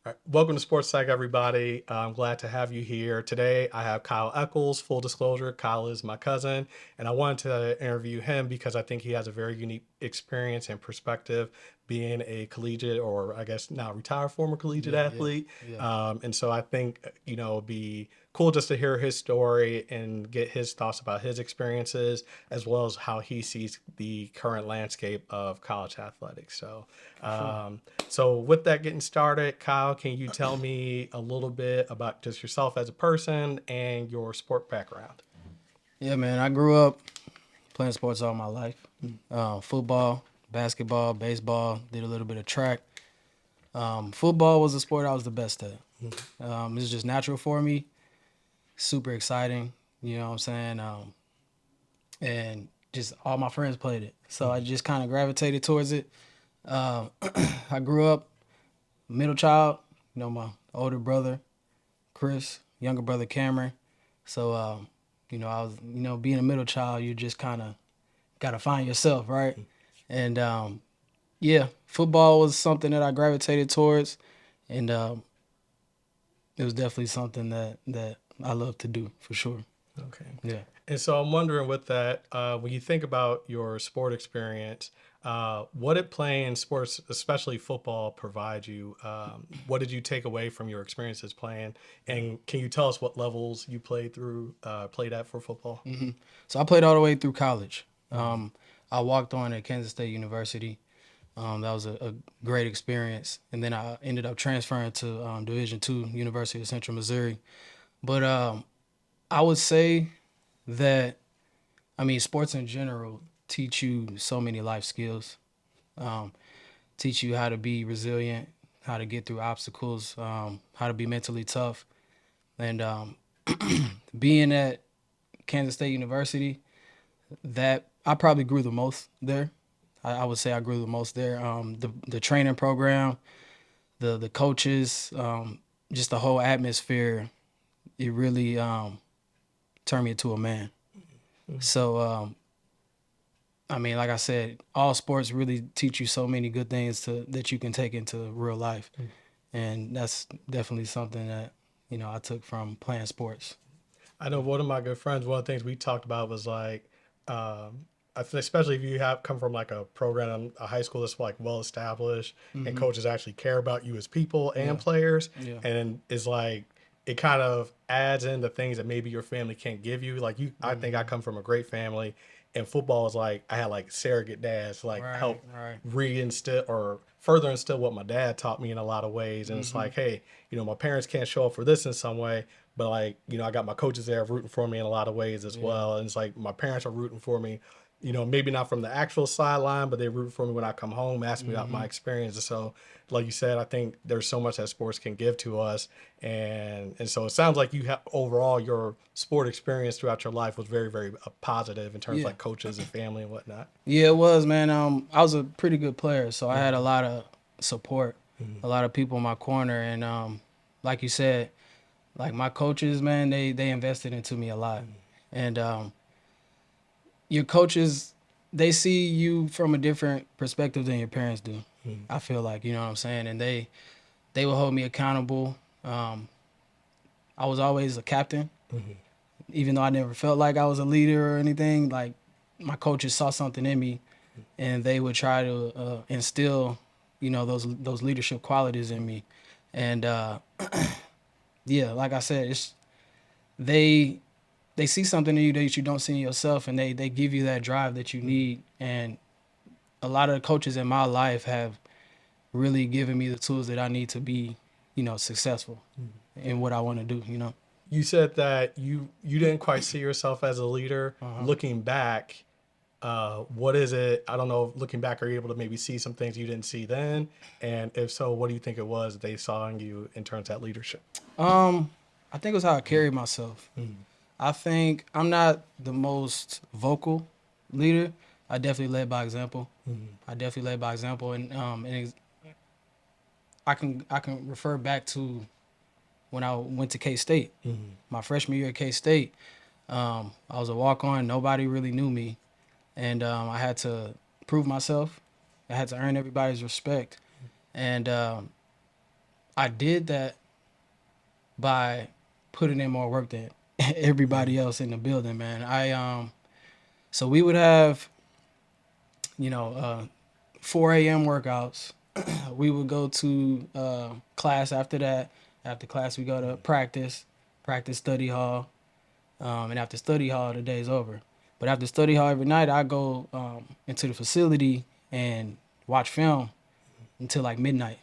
All right. Welcome to Sports Psych, everybody. I'm glad to have you here. Today, I have Kyle Eccles. Full disclosure, Kyle is my cousin, and I wanted to interview him because I think he has a very unique experience and perspective being a collegiate, or I guess now retired former collegiate Yeah, yeah, athlete. yeah. And so I think, it'd be cool just to hear his story and get his thoughts about his experiences, as well as how he sees the current landscape of college athletics. For sure. Um, so with that getting started, Kyle, can you tell me a little bit about just yourself as a person and your sport background? Yeah, man. I grew up playing sports all my life. Football, basketball, baseball. Did a little bit of track. Football was a sport I was the best at. It was just natural for me. Super exciting. You know what I'm saying? And just all my friends played it, so I just kind of gravitated towards it. Um, I grew up middle child. My older brother Chris, younger brother Cameron. So, I was, being a middle child, you just kind of got to find yourself, right? And yeah, football was something that I gravitated towards, and it was definitely something that I love to do for sure. Okay. Yeah. And so I'm wondering with that, when you think about your sport experience, what did playing sports, especially football, provide you? What did you take away from your experiences playing? And can you tell us what levels you played at for football? So I played all the way through college. Mm-hmm. I walked on at Kansas State University. That was a great experience, and then I ended up transferring to Division II, University of Central Missouri. But I would say that sports in general teach you so many life skills. Um, Teach you how to be resilient, how to get through obstacles, how to be mentally tough, and being at Kansas State University, that I probably grew the most there. I would say I grew the most there. The training program, the coaches, just the whole atmosphere, it really turned me into a man. So like I said, all sports really teach you so many good things that you can take into real life, and that's definitely something that I took from playing sports. I know one of my good friends, one of the things we talked about was like, I think especially if you have come from like a program, a high school that's like well established and Hmm. coaches actually care about you as people and Yeah, players, yeah. and it's like it kind of adds in the things that maybe your family can't give you. Like I think I Hmm. come from a great family, and football is like I had like surrogate dads to like Right, help right. reinstill or further instill what my dad taught me in a lot of ways. And it's Hmm. like, hey, my parents can't show up for this in some way, but like, I got my coaches there rooting for me in a lot of ways as Yeah. well. And it's like my parents are rooting for me, maybe not from the actual sideline, but they root for me when I come home, ask me about my Hmm. experience. And so, like you said, I think there's so much that sports can give to us. And so it sounds like you have overall your sport experience throughout your life was very, very positive in terms of Yeah. like coaches and family and whatnot. Yeah, it was, man. I was a pretty good player, so I had a Mm-hmm. lot of support, a lot of people in my corner, and like you said, like my coaches, man, they invested into me a lot, and your coaches, they see you from a different perspective than your parents do. Mm-hmm. I feel like, you know what I'm saying, and they will hold me accountable. Um, I was always a captain, Mm-hmm. even though I never felt like I was a leader or anything. Like my coaches saw something in me, and they would try to instill, those leadership qualities in me. And yeah, like I said, they they see something in you that you don't see in yourself, and they give you that drive that you need. And a lot of the coaches in my life have really given me the tools that I need to be, successful in what I want to do. You said that you didn't quite see yourself as a leader. Uh-huh. Looking back, what is it? I don't know. Looking back, are you able to maybe see some things you didn't see then? And if so, what do you think it was that they saw in you in terms of that leadership? Um, I think it was how I carried myself. Mm-hmm. I think I'm not the most vocal leader. I definitely led by example. I definitely led by example, and I can refer back to when I went to K State, Mm-hmm. my freshman year at K State. I was a walk on. Nobody really knew me, and I had to prove myself. I had to earn everybody's respect, and I did that by putting in more work than everybody else in the building, man. So we would have, you know, 4 a.m. workouts. We would go to class after that. After class, we go to practice study hall, and after study hall, the day's over. But after study hall every night, I go into the facility and watch film until like midnight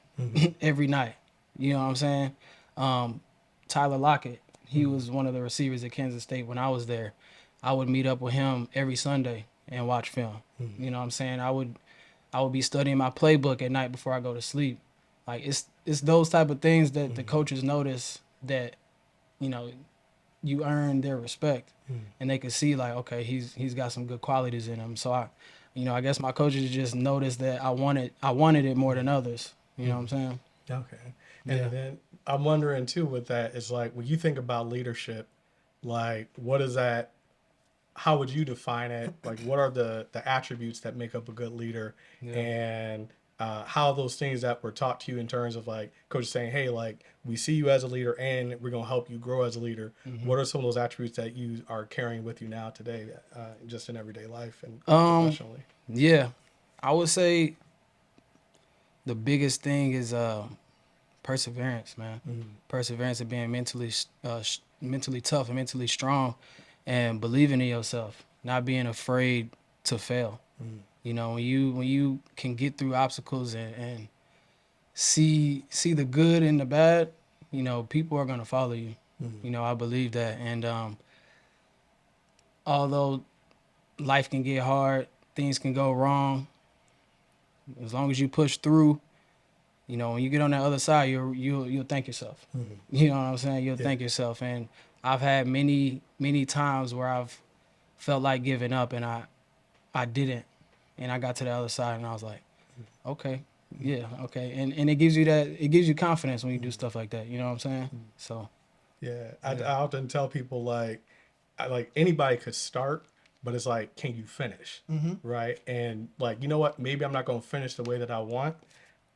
every night. You know what I'm saying? Um, Tyler Lockett, he was one of the receivers at Kansas State when I was there. I would meet up with him every Sunday and watch film. You know what I'm saying? I would be studying my playbook at night before I go to sleep. Like it's those type of things that the coaches notice that, you know, you earn their respect, and they can see like, okay, he's got some good qualities in him. So I guess my coaches just noticed that I wanted it more than others. You know what I'm saying? Okay. Yeah. And then I'm wondering too with that is like when you think about leadership, like what is that, how would you define it? Like what are the attributes that make up a good leader, Yeah. and how those things that were taught to you in terms of like coaches saying, hey, like we see you as a leader and we're going to help you grow as a leader. What are some of those attributes that you are carrying with you now today, just in everyday life and Um. professionally? Yeah. I would say the biggest thing is perseverance, man. Perseverance and being mentally tough and mentally strong, and believing in yourself. Not being afraid to fail. You know, when you can get through obstacles and see the good and the bad, you know, people are gonna follow you. You know, I believe that. And although life can get hard, things can go wrong, as long as you push through, you know, when you get on that other side, you'll thank yourself. You know what I'm saying? You'll Yeah. thank yourself. And I've had many times where I've felt like giving up, and I didn't, and I got to the other side, and I was like, okay, yeah, okay, and it gives you confidence when you do stuff like that. You know what I'm saying? So Yeah, I yeah, often tell people like, like anybody could start, but it's like, can you finish? Right? And like, you know what? Maybe I'm not going to finish the way that I want.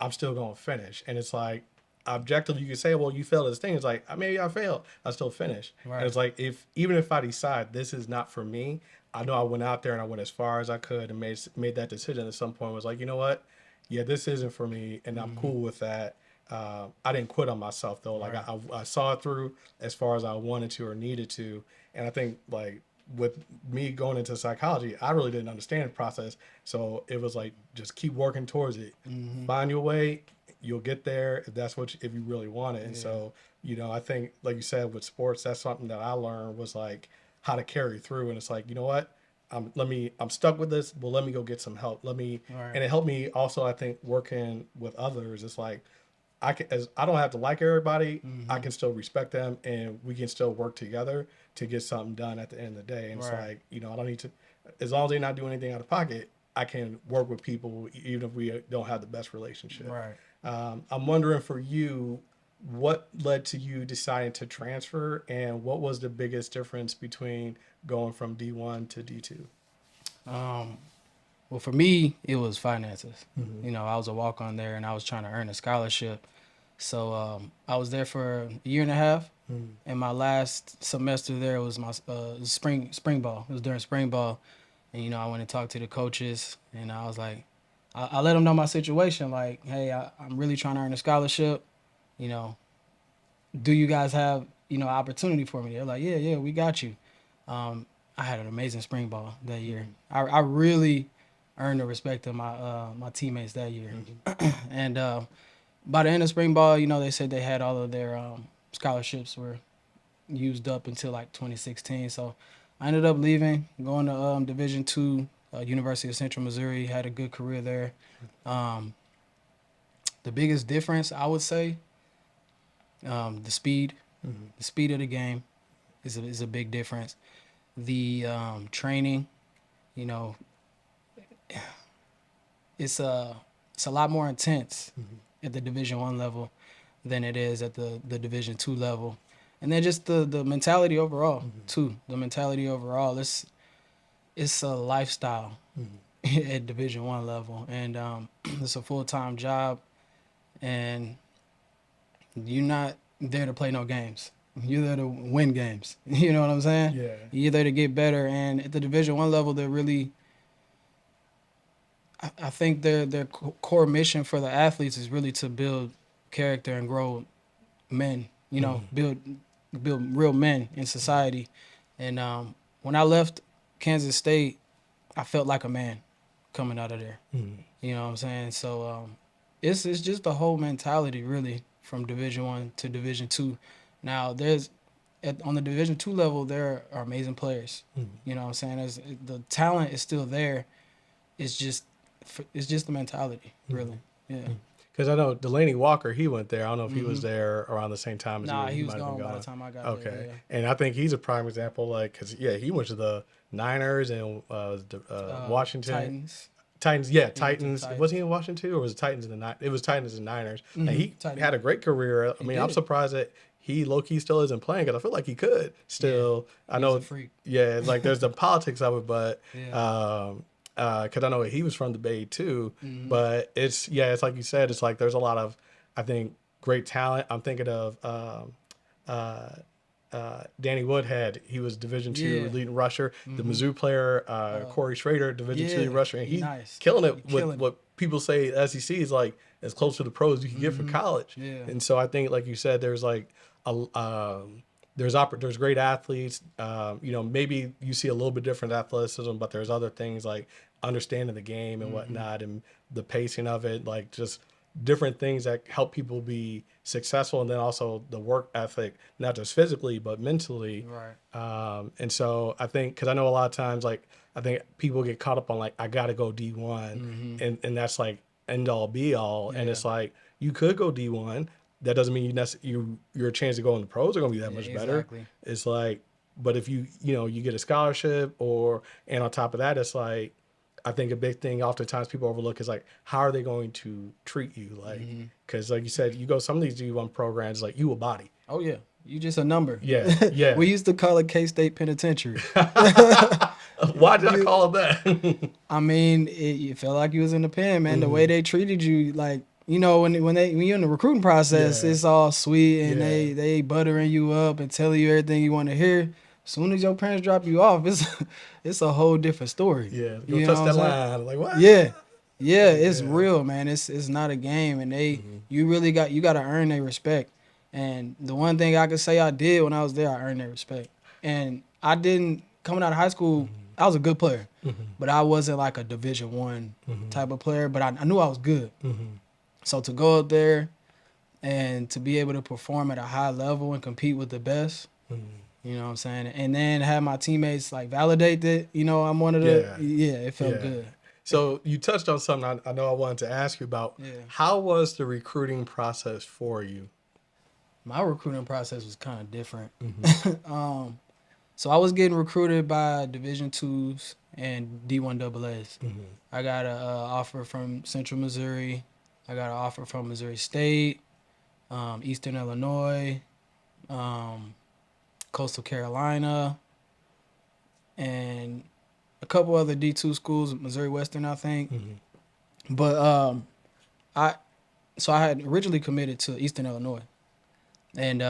I'm still going to finish. And it's like, objectively, you can say, well, you failed at this thing. It's like, maybe I failed. I still finish. And right. it's like, if even if I decide this is not for me, I know I went out there and I went as far as I could and made that decision at some point. Was like, you know what? Yeah, this isn't for me, and I'm cool with that. I didn't quit on myself though. Like Right. I saw it through as far as I wanted to or needed to. And I think like with me going into psychology, I really didn't understand the process. So it was like just keep working towards it. Find your way, you'll get there if that's what if you really want it. And Yeah. so, I think like you said with sports, that's something that I learned was like how to carry through. And it's like, you know what? I'm stuck with this. Well, let me go get some help. Right. And it helped me also. I think working with others, it's like as I don't have to like everybody. I can still respect them, and we can still work together to get something done at the end of the day. And it's Right. like I don't need to, as long as they're not doing anything out of pocket. I can work with people even if we don't have the best relationship. Right. I'm wondering for you, what led to you deciding to transfer, and what was the biggest difference between going from D1 to D2? Um. Well, for me, it was finances. You know, I was a walk on there, and I was trying to earn a scholarship. So I was there for a year and a half, and my last semester there was my spring ball. It was during spring ball, and you know I went and talked to the coaches, and I was like, I let them know my situation. Like, hey, I'm really trying to earn a scholarship. You know, do you guys have opportunity for me? They're like, yeah, we got you. I had an amazing spring ball that year. I really earned the respect of my teammates that year, and by the end of spring ball, you know, they said they had all of their scholarships were used up until like 2016. So I ended up leaving, going to Division II, University of Central Missouri. Had a good career there. Um, the biggest difference, I would say, the speed. The speed of the game is a big difference. The training, you know, it's a lot more intense at the Division I level than it is at the Division II level. And then just the mentality overall too. The mentality overall, it's a lifestyle at Division I level, and it's a full-time job. And you're not there to play no games. You're there to win games. You know what I'm saying? Yeah. You're there to get better. And at the Division One level, they're really, I think their core mission for the athletes is really to build character and grow men. You know, build real men in society. And when I left Kansas State, I felt like a man coming out of there. You know what I'm saying? So it's just the whole mentality really from Division One to Division Two. Now on the Division Two level there are amazing players. You know what I'm saying? The talent is still there. It's just the mentality really. Yeah. Because I know Delaney Walker, he went there. I don't know if he was there around the same time as you. Nah, he He was might have been gone by gone. the time I got Okay. there. Yeah. And I think he's a prime example, like, because, yeah, he went to the Niners and Washington. Titans. Yeah, Titans. Titans. Was he in Washington or was it Titans and the Niners? It was Titans and Niners. And he Titans. had a great career. I mean, I'm did. surprised that he low-key still isn't playing because I feel like he could still. I know. a freak. Yeah, like there's the politics of it, but Yeah. because I know he was from the Bay too. But it's like you said, it's like there's a lot of, I think, great talent. I'm thinking of Danny Woodhead. He was Division II leading rusher. The Mizzou player Corey Schrader, Division II leading rusher, and he's killing it with what people say SEC is like as close to the pros you can get for college. Yeah. And so I think, like you said, there's like there's great athletes. You know, maybe you see a little bit different athleticism, but there's other things like understanding the game and whatnot, and the pacing of it, like just different things that help people be successful, and then also the work ethic, not just physically but mentally. Right. And so I think, because I know a lot of times, like I think people get caught up on like I gotta go D1, and that's like end all be all, and it's like you could go D1. That doesn't mean your chance to go in the pros are gonna be that much better. Exactly. It's like, but if you get a scholarship, and on top of that, it's like, I think a big thing oftentimes people overlook is like, how are they going to treat you? Like, because like you said, you go some of these D1 programs, like you a body. Oh yeah, you just a number. Yeah. We used to call it K-State Penitentiary. Why did I call it that? I mean, you felt like you was in the pen, man. The way they treated you, like, you know, when you're in the recruiting process, it's all sweet and they buttering you up and telling you everything you want to hear. As soon as your parents drop you off, it's a whole different story. Yeah, go You know touch what that I'm saying? line. Like what? Yeah, it's real, man. It's not a game, and you really got to earn their respect. And the one thing I could say I did when I was there, I earned their respect. And I didn't coming out of high school. I was a good player, but I wasn't like a Division One type of player. But I knew I was good. So to go up there and to be able to perform at a high level and compete with the best, you know what I'm saying? And then have my teammates like validate that, you know, I'm one of the, it felt good. So you touched on something I know I wanted to ask you about. Yeah. How was the recruiting process for you? My recruiting process was kind of different. So I was getting recruited by Division IIs and D1 AA's. I got an offer from Central Missouri. I got an offer from Missouri State, Eastern Illinois, Coastal Carolina, and a couple other D2 schools, Missouri Western, I think. But I had originally committed to Eastern Illinois, and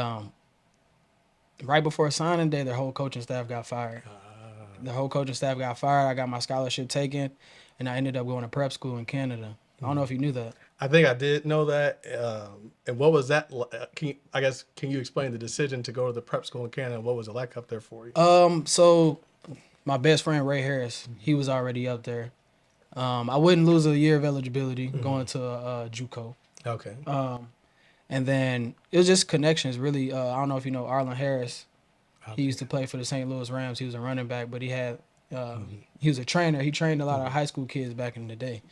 right before signing day, their whole coaching staff got fired. The whole coaching staff got fired. I got my scholarship taken, and I ended up going to prep school in Canada. I don't know if you knew that. I think I did know that. And what was that? Can you explain the decision to go to the prep school in Canada? What was it like up there for you? So my best friend Ray Harris, he was already up there. I wouldn't lose a year of eligibility going to JUCO. Okay. And then it was just connections, really. I don't know if you know Arlen Harris. He used to play for the St. Louis Rams. He was a running back, but he was a trainer. He trained a lot of high school kids back in the day.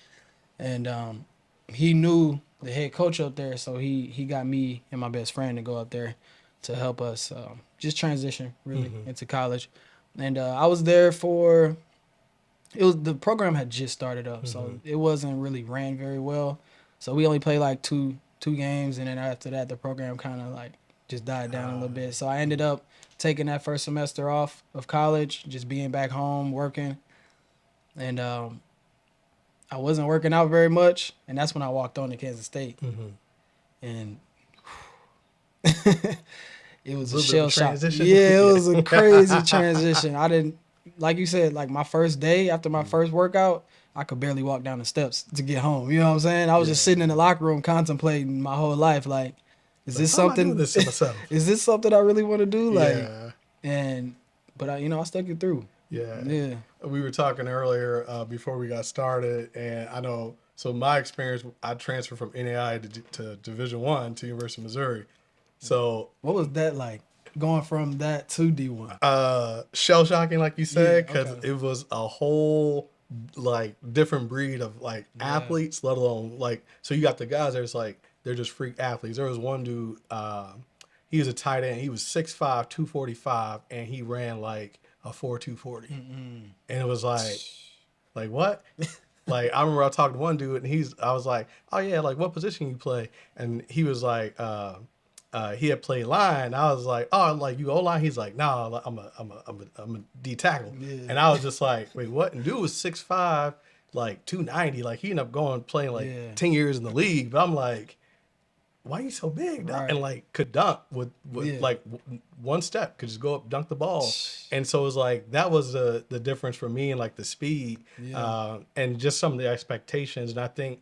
And he knew the head coach up there, so he got me and my best friend to go up there to help us just transition, really, into college. And I was there the program had just started up, so it wasn't really ran very well. So we only played like two games, and then after that, the program kind of like just died down a little bit. So I ended up taking that first semester off of college, just being back home working, and I wasn't working out very much, and that's when I walked on to Kansas State. And It was a little bit of shell a shock. transition. Yeah, it was a crazy transition. I didn't, like you said, like my first day after my first workout, I could barely walk down the steps to get home. You know what I'm saying? I was just sitting in the locker room contemplating my whole life, like, is Like, this why am I doing something? this to myself? Is this something I really want to do? Like, Yeah. and but I stuck it through. Yeah. Yeah. We were talking earlier before we got started, and I know. So my experience, I transferred from NAI to Division One to University of Missouri. So What was that like? Going from that to D1. shell shocking, like you Yeah. said, because Okay. it was a whole like different breed of like Yeah. athletes, let alone like, so you got the guys there's like they're just freak athletes. There was one dude, he was a tight end, he was 6'5", 245, and he ran like a 4.240. And it was like what? Like I remember I talked to one dude and I was like, oh yeah, like what position you play? And he was like, he had played line. I was like, oh, like you O line? He's like, no, nah, I'm a D tackle. Yeah. And I was just like, wait, what? And dude was 6'5", like 290. Like he ended up going playing like Yeah. 10 years in the league. But I'm like, why are you so big? Dog? Right. And like could dunk with Yeah. like one step, could just go up, dunk the ball. And so it was like, that was the difference for me and like the speed, Yeah. and just some of the expectations. And I think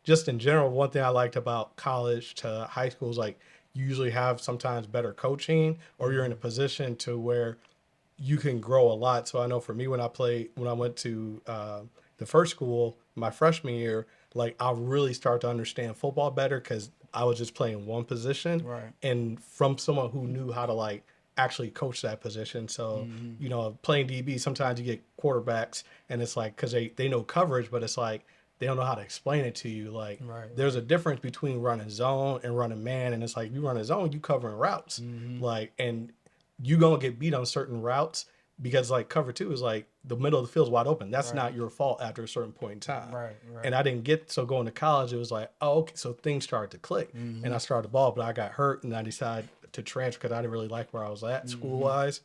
just in general, one thing I liked about college to high school is like you usually have sometimes better coaching, or you're in a position to where you can grow a lot. So I know for me, when I went to the first school my freshman year, like I really start to understand football better because I was just playing one position, Right. and from someone who knew how to like actually coach that position. So playing DB, sometimes you get quarterbacks, and it's like because they know coverage, but it's like they don't know how to explain it to you. Like Right. there's a difference between running zone and running man, and it's like you run a zone, you covering routes, like and you gonna get beat on certain routes because like cover two is like the middle of the field's wide open. That's Right. not your fault after a certain point in time. Right. Right. And I didn't get, so going to college, it was like, oh, okay, so things started to click, and I started the ball, but I got hurt, and I decided to transfer because I didn't really like where I was at school wise,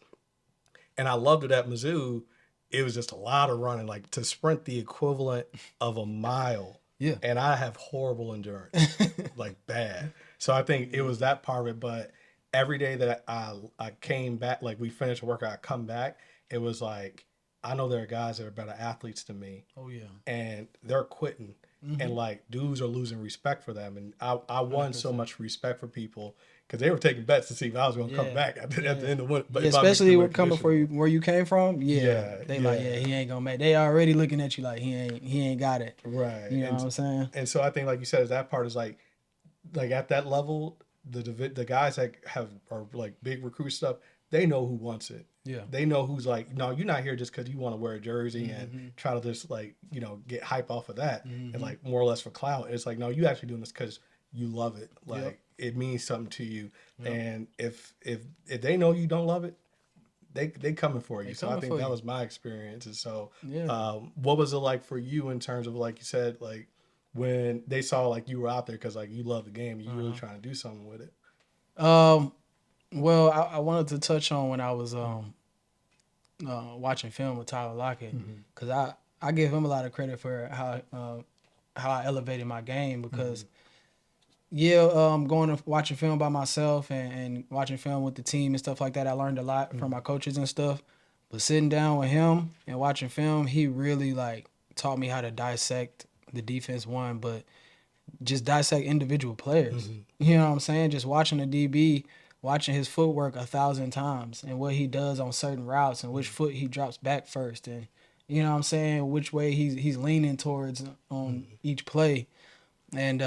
and I loved it at Mizzou. It was just a lot of running, like to sprint the equivalent of a mile. Yeah. And I have horrible endurance, like bad. So I think it was that part of it. But every day that I came back, like we finished a workout, I come back, it was like, I know there are guys that are better athletes than me, Oh yeah. and they're quitting. And like dudes are losing respect for them. And I won so much respect for people because they were taking bets to see if I was going to come Yeah. back at the end of the winter. Yeah, especially coming for you where you came from. Yeah. They like, yeah. yeah, he ain't gonna make. They already looking at you like he ain't got it. Right. You know what I'm saying? And so I think, like you said, that part is like at that level, the guys that are like big recruit stuff, they know who wants it. Yeah. They know who's like, no, you're not here just because you want to wear a jersey and try to just like, get hype off of that and like more or less for clout. It's like, no, you actually doing this because you love it. Like it means something to you. And if they know you don't love it, they coming for you. So I think that was my experience. And so, what was it like for you in terms of, like you said, like when they saw like you were out there because like you love the game and you really trying to do something with it? Well, I wanted to touch on when I was watching film with Tyler Lockett, because I give him a lot of credit for how I elevated my game, because going and watching film by myself and watching film with the team and stuff like that, I learned a lot from my coaches and stuff. But sitting down with him and watching film, he really like taught me how to dissect the defense one, but just dissect individual players. You know what I'm saying? Just watching the DB, watching his footwork 1,000 times and what he does on certain routes and which foot he drops back first, and you know what I'm saying, which way he's leaning towards on each play. And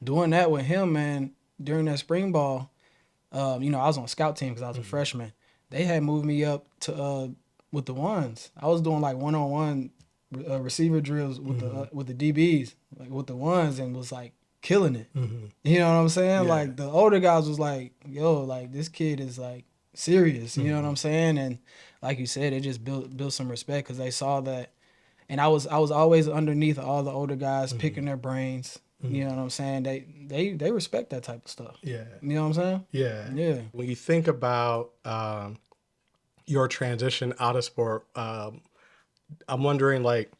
doing that with him, man, during that spring ball, I was on scout team because I was a freshman. They had moved me up to with the ones. I was doing like one-on-one receiver drills with the DBs, like with the ones, and was like killing it. You know what I'm saying? Yeah. Like the older guys was like, yo, like this kid is like serious. You know what I'm saying? And like you said, it just built some respect because they saw that. And I was always underneath all the older guys, picking their brains. You know what I'm saying? They respect that type of stuff. Yeah. You know what I'm saying? Yeah. Yeah. When you think about your transition out of sport, I'm wondering, like,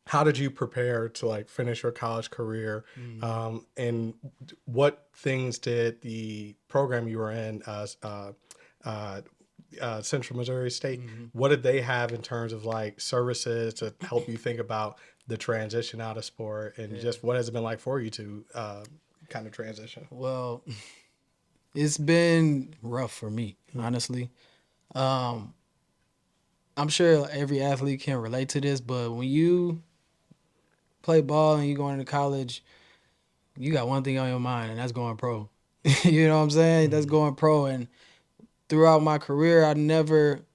how did you prepare to like finish your college career? Mm-hmm. And what things did the program you were in, uh, Central Missouri State, Mm-hmm. what did they have in terms of like services to help you think about the transition out of sport, and Yeah. just what has it been like for you to kind of transition? Well, it's been rough for me, honestly. Um, I'm sure every athlete can relate to this, but when you play ball and you going into college, you got one thing on your mind, and that's going pro. You know what I'm saying? That's Mm-hmm. going pro. And throughout my career, I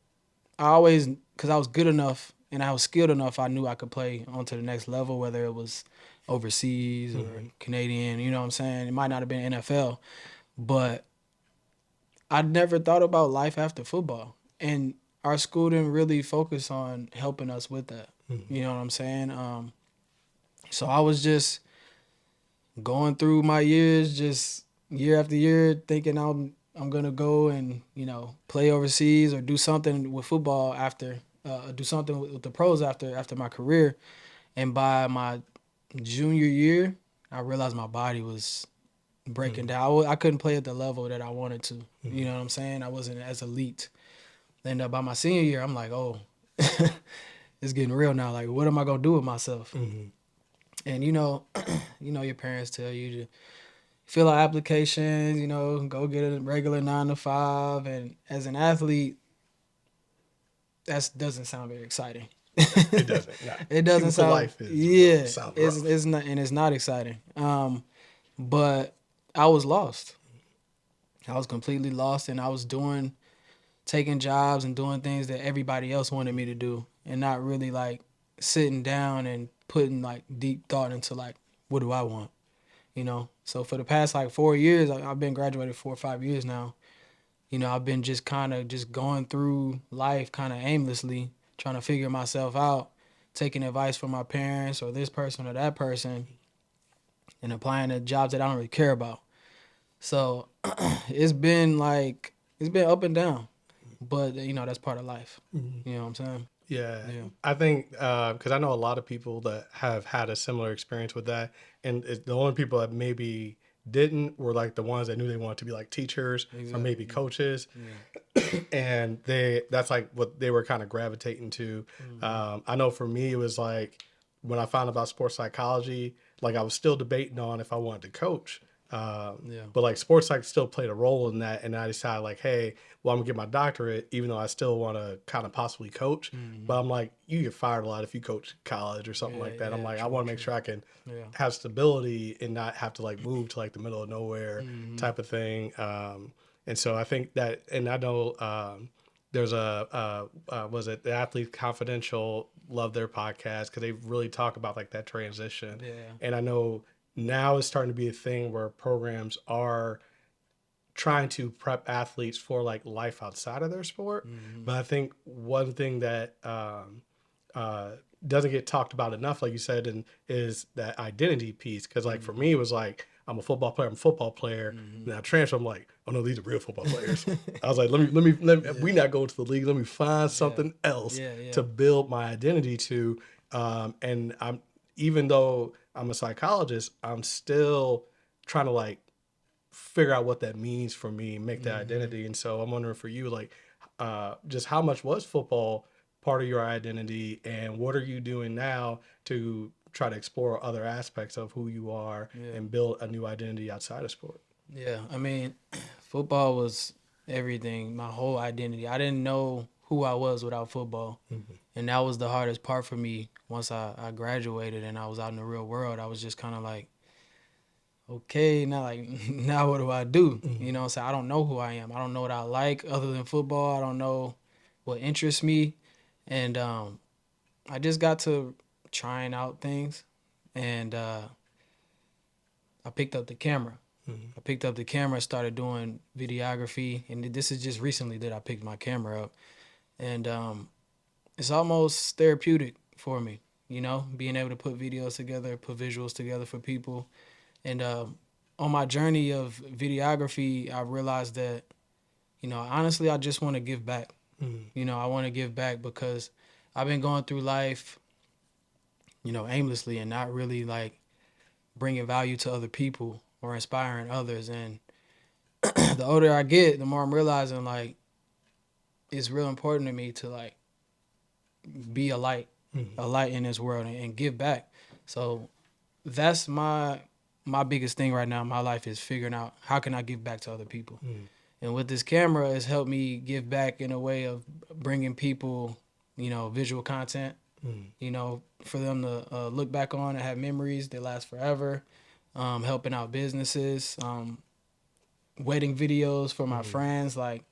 always, because I was good enough and I was skilled enough, I knew I could play on to the next level, whether it was overseas or Mm-hmm. Canadian, you know what I'm saying? It might not have been NFL, but I never thought about life after football. And our school didn't really focus on helping us with that. Mm-hmm. You know what I'm saying? So I was just going through my years, just year after year, thinking I'm gonna go and play overseas or do something with football after, do something with the pros after my career. And by my junior year, I realized my body was breaking Mm-hmm. down. I couldn't play at the level that I wanted to. You Mm-hmm. know what I'm saying? I wasn't as elite. Then by my senior year, I'm like, oh, it's getting real now. Like, what am I gonna do with myself? Mm-hmm. And your parents tell you to fill out applications, go get a regular 9 to 5. And as an athlete, that doesn't sound very exciting. It doesn't. No. It Shooting doesn't for sound, life is yeah, sounds it's rough. it's not, and it's not exciting. But I was lost. I was completely lost, and I was taking jobs and doing things that everybody else wanted me to do, and not really like sitting down and putting like deep thought into like, what do I want? So for the past like 4 years, I've been graduated 4 or 5 years now. I've been just kind of just going through life kind of aimlessly, trying to figure myself out, taking advice from my parents or this person or that person, and applying to jobs that I don't really care about. So it's been up and down, but that's part of life. Mhm. You know what I'm saying? Yeah, Yeah. I think because I know a lot of people that have had a similar experience with that, and the only people that maybe didn't were like the ones that knew they wanted to be like teachers or maybe Exactly. coaches, Yeah. and that's like what they were kind of gravitating to. Mm-hmm. I know for me it was like when I found about sports psychology, like I was still debating on if I wanted to coach. Yeah. But like sports psych still played a role in that, and I decided like, hey, well, I'm gonna get my doctorate, even though I still want to kind of possibly coach. Mm-hmm. But I'm like, you get fired a lot if you coach college or something Yeah. like that. I'm Yeah. like, I True. want to make True. sure I can Yeah. have stability and not have to like move to like the middle of nowhere Mm-hmm. type of thing. And so I think that, and I know there's was it the Athlete Confidential, love their podcast because they really talk about like that transition. Yeah. And I know now it's starting to be a thing where programs are trying to prep athletes for like life outside of their sport. Mm-hmm. But I think one thing that uh, doesn't get talked about enough, like you said, and is that identity piece. Because like for Mm-hmm. me, it was like I'm a football player. I'm a football player. Mm-hmm. And I transfer. I'm like, oh no, these are real football players. I was like, let me. We not going to the league. Let me find Yeah. something else Yeah. Yeah. to build my identity to. And I'm even though I'm a psychologist, I'm still trying to like figure out what that means for me, make that Mm-hmm. identity. And so I'm wondering for you, like, just how much was football part of your identity, and what are you doing now to try to explore other aspects of who you are Yeah. and build a new identity outside of sport? Yeah. I mean, football was everything. My whole identity. I didn't know who I was without football, Mm-hmm. and that was the hardest part for me. Once I graduated and I was out in the real world, I was just kind of like, okay, now like now what do I do? Mm-hmm. So I don't know who I am. I don't know what I like other than football. I don't know what interests me. And I just got to trying out things, and I picked up the camera. Mm-hmm. I picked up the camera, started doing videography, and this is just recently that I picked my camera up. And it's almost therapeutic for me, being able to put videos together, put visuals together for people. And on my journey of videography, I realized that, honestly, I just want to give back. Mm-hmm. I want to give back because I've been going through life aimlessly and not really like bringing value to other people or inspiring others. And the older I get, the more I'm realizing like it's real important to me to like be a light in this world and give back. So that's my biggest thing right now in my life is figuring out how can I give back to other people. And with this camera, it's helped me give back in a way of bringing people, visual content, for them to look back on and have memories that last forever. Helping out businesses, wedding videos for my friends. Like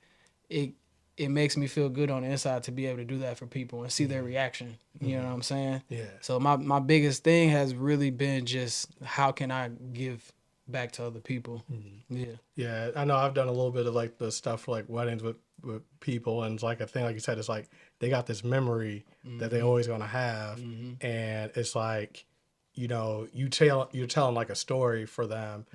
it, it makes me feel good on the inside to be able to do that for people and see their reaction. You know what I'm saying? Yeah. So my biggest thing has really been just how can I give back to other people. Yeah. Yeah, I know I've done a little bit of like the stuff for like weddings with people, and it's like a thing, like you said, it's like they got this memory that they always gonna have, and it's like, you're telling like a story for them,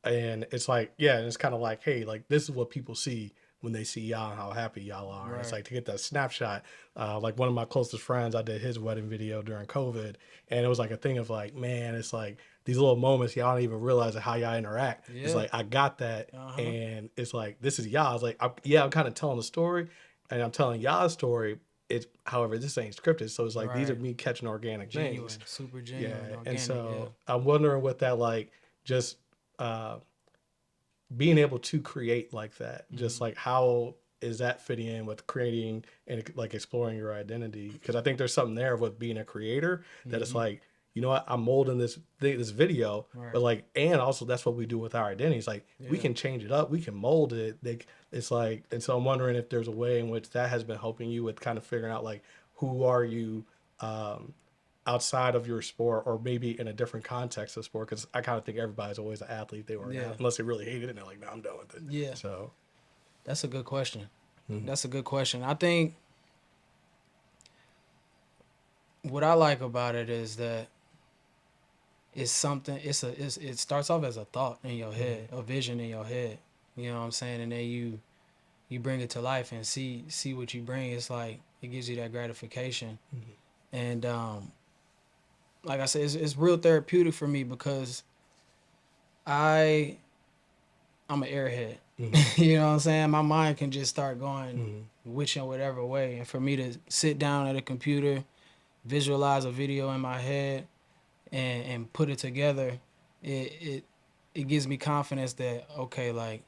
and it's like, yeah, and it's kind of like, hey, like this is what people see when they see y'all and how happy y'all are. Right. It's like to get that snapshot. Like one of my closest friends, I did his wedding video during COVID, and it was like a thing of like, man, it's like these little moments y'all don't even realize how y'all interact. Yeah. It's like I got that, and it's like this is y'all. It's like I'm kind of telling a story, and I'm telling y'all a story. It's however this ain't scripted, so it's like these are Right. me catching organic Genuine, things. super Yeah, genuine, organic. and so Yeah. I'm wondering what that like just uh, being able to create like that, just like how is that fitting in with creating and like exploring your identity? Because I think there's something there with being a creator that it's like, you know what, I'm molding this this video, Right. but like, and also that's what we do with our identities. Like we Yeah. can change it up, we can mold it. It's like, and so I'm wondering if there's a way in which that has been helping you with kind of figuring out like who are you outside of your sport, or maybe in a different context of sport, because I kind of think everybody's always an athlete they were an Yeah. athlete, unless they really hate it and they're like, no, I'm done with it. Yeah. So That's a good question. That's a good question. I think what I like about it is that it's something. It starts off as a thought in your head, a vision in your head. You know what I'm saying, and then you bring it to life and see what you bring. It's like it gives you that gratification, and like I said, it's real therapeutic for me because I'm an airhead. You know what I'm saying? My mind can just start going which whatever way, and for me to sit down at a computer, visualize a video in my head, and put it together, it gives me confidence that okay, like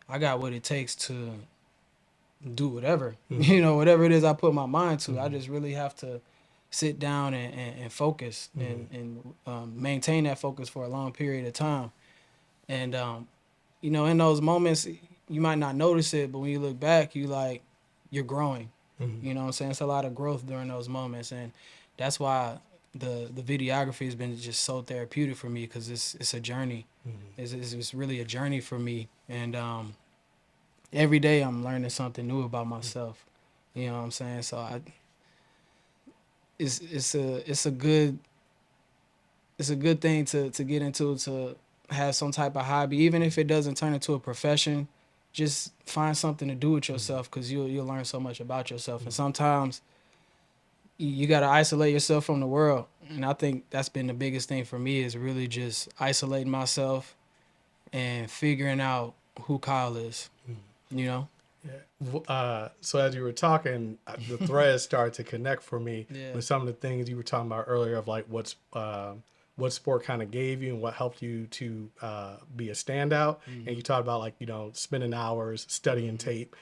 I got what it takes to do whatever. Whatever it is I put my mind to. I just really have to sit down and focus and maintain that focus for a long period of time. And in those moments, you might not notice it, but when you look back, you're growing. You know what I'm saying? It's a lot of growth during those moments, and that's why the videography has been just so therapeutic for me because it's a journey. It's really a journey for me, and every day I'm learning something new about myself. You know what I'm saying? So it's a good thing to get into, to have some type of hobby, even if it doesn't turn into a profession. Just find something to do with yourself because you'll learn so much about yourself. And sometimes you got to isolate yourself from the world. And I think that's been the biggest thing for me is really just isolating myself and figuring out who Kyle is, you know? yeah. So as you were talking, the threads started to connect for me Yeah. with some of the things you were talking about earlier of like what sport kind of gave you and what helped you to be a standout. And you talked about like, spending hours studying tape.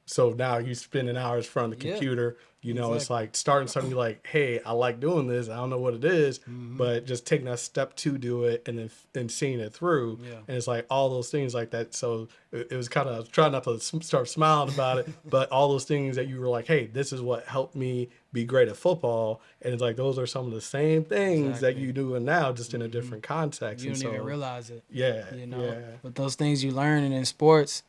So now you spending hours in front of the Yeah, computer, it's exactly. like starting something you're like, hey, I like doing this. I don't know what it is, but just taking that step to do it and then seeing it through. Yeah. And it's like all those things like that. So it was kind of trying not to start smiling about it, but all those things that you were like, hey, this is what helped me be great at football. And it's like, those are some of the same things that Exactly. you doing now, just in a different context. You And don't even so, realize it, yeah, Yeah. But those things you learn in sports,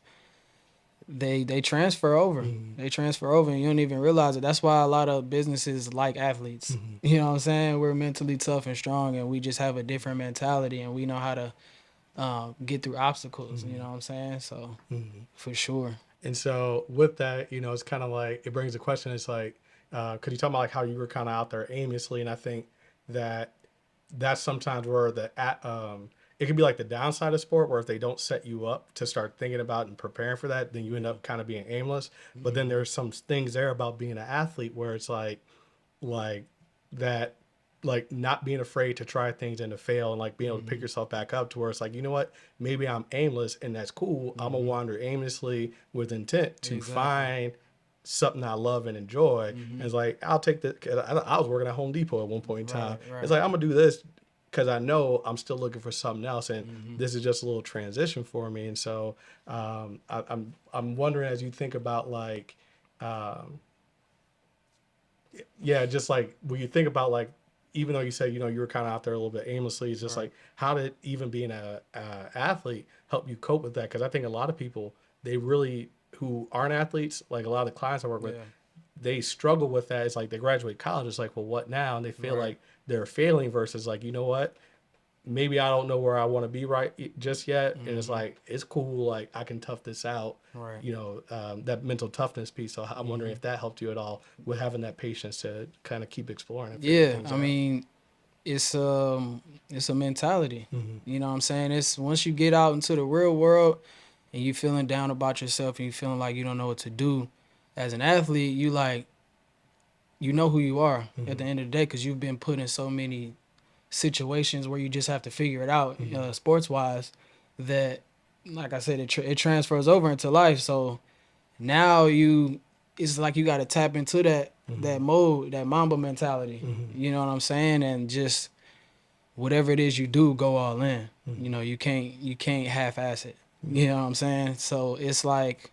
they transfer over. They transfer over and you don't even realize it. That's why a lot of businesses like athletes. You know what I'm saying? We're mentally tough and strong and we just have a different mentality and we know how to get through obstacles. You know what I'm saying? So for sure. And so with that, it's kind of like it brings a question. It's like Could you talk about like how you were kind of out there aimlessly? And I think that that's sometimes where it can be like the downside of sport, where if they don't set you up to start thinking about and preparing for that, then you end up kind of being aimless. But then there's some things there about being an athlete where it's like that, like not being afraid to try things and to fail, and like being able to pick yourself back up to where it's like, you know what, maybe I'm aimless and that's cool. I'm gonna wander aimlessly with intent to Exactly. find something I love and enjoy. And it's like, I'll take the, 'cause I was working at Home Depot at one point in time. Right, It's right. like, I'm gonna do this because I know I'm still looking for something else, and this is just a little transition for me. And so I'm wondering, as you think about like, um, yeah, just like when you think about like, even though you said, you know, you were kind of out there a little bit aimlessly, it's just Right. like, how did even being a athlete help you cope with that? Because I think a lot of people, they really, who aren't athletes, like a lot of the clients I work with, Yeah. they struggle with that. It's like they graduate college, it's like, well, what now? And they feel Right. like they're failing versus like, you know what, maybe I don't know where I want to be just yet. And it's like, it's cool. Like I can tough this out, Right. you know, that mental toughness piece. So I'm wondering if that helped you at all with having that patience to kind of keep exploring and figuring Yeah. things I out. mean, it's a mentality. Mm-hmm. You know what I'm saying? It's once you get out into the real world and you feeling down about yourself and you feeling like you don't know what to do, as an athlete, you like you know who you are at the Mm-hmm. end of the day because you've been put in so many situations where you just have to figure it out, Mm-hmm. sports wise. That, like I said, it transfers over into life. So now it's like you got to tap into that Mm-hmm. mode, that Mamba mentality. Mm-hmm. You know what I'm saying? And just whatever it is you do, go all in. Mm-hmm. You can't half-ass it. You know what I'm saying? So it's like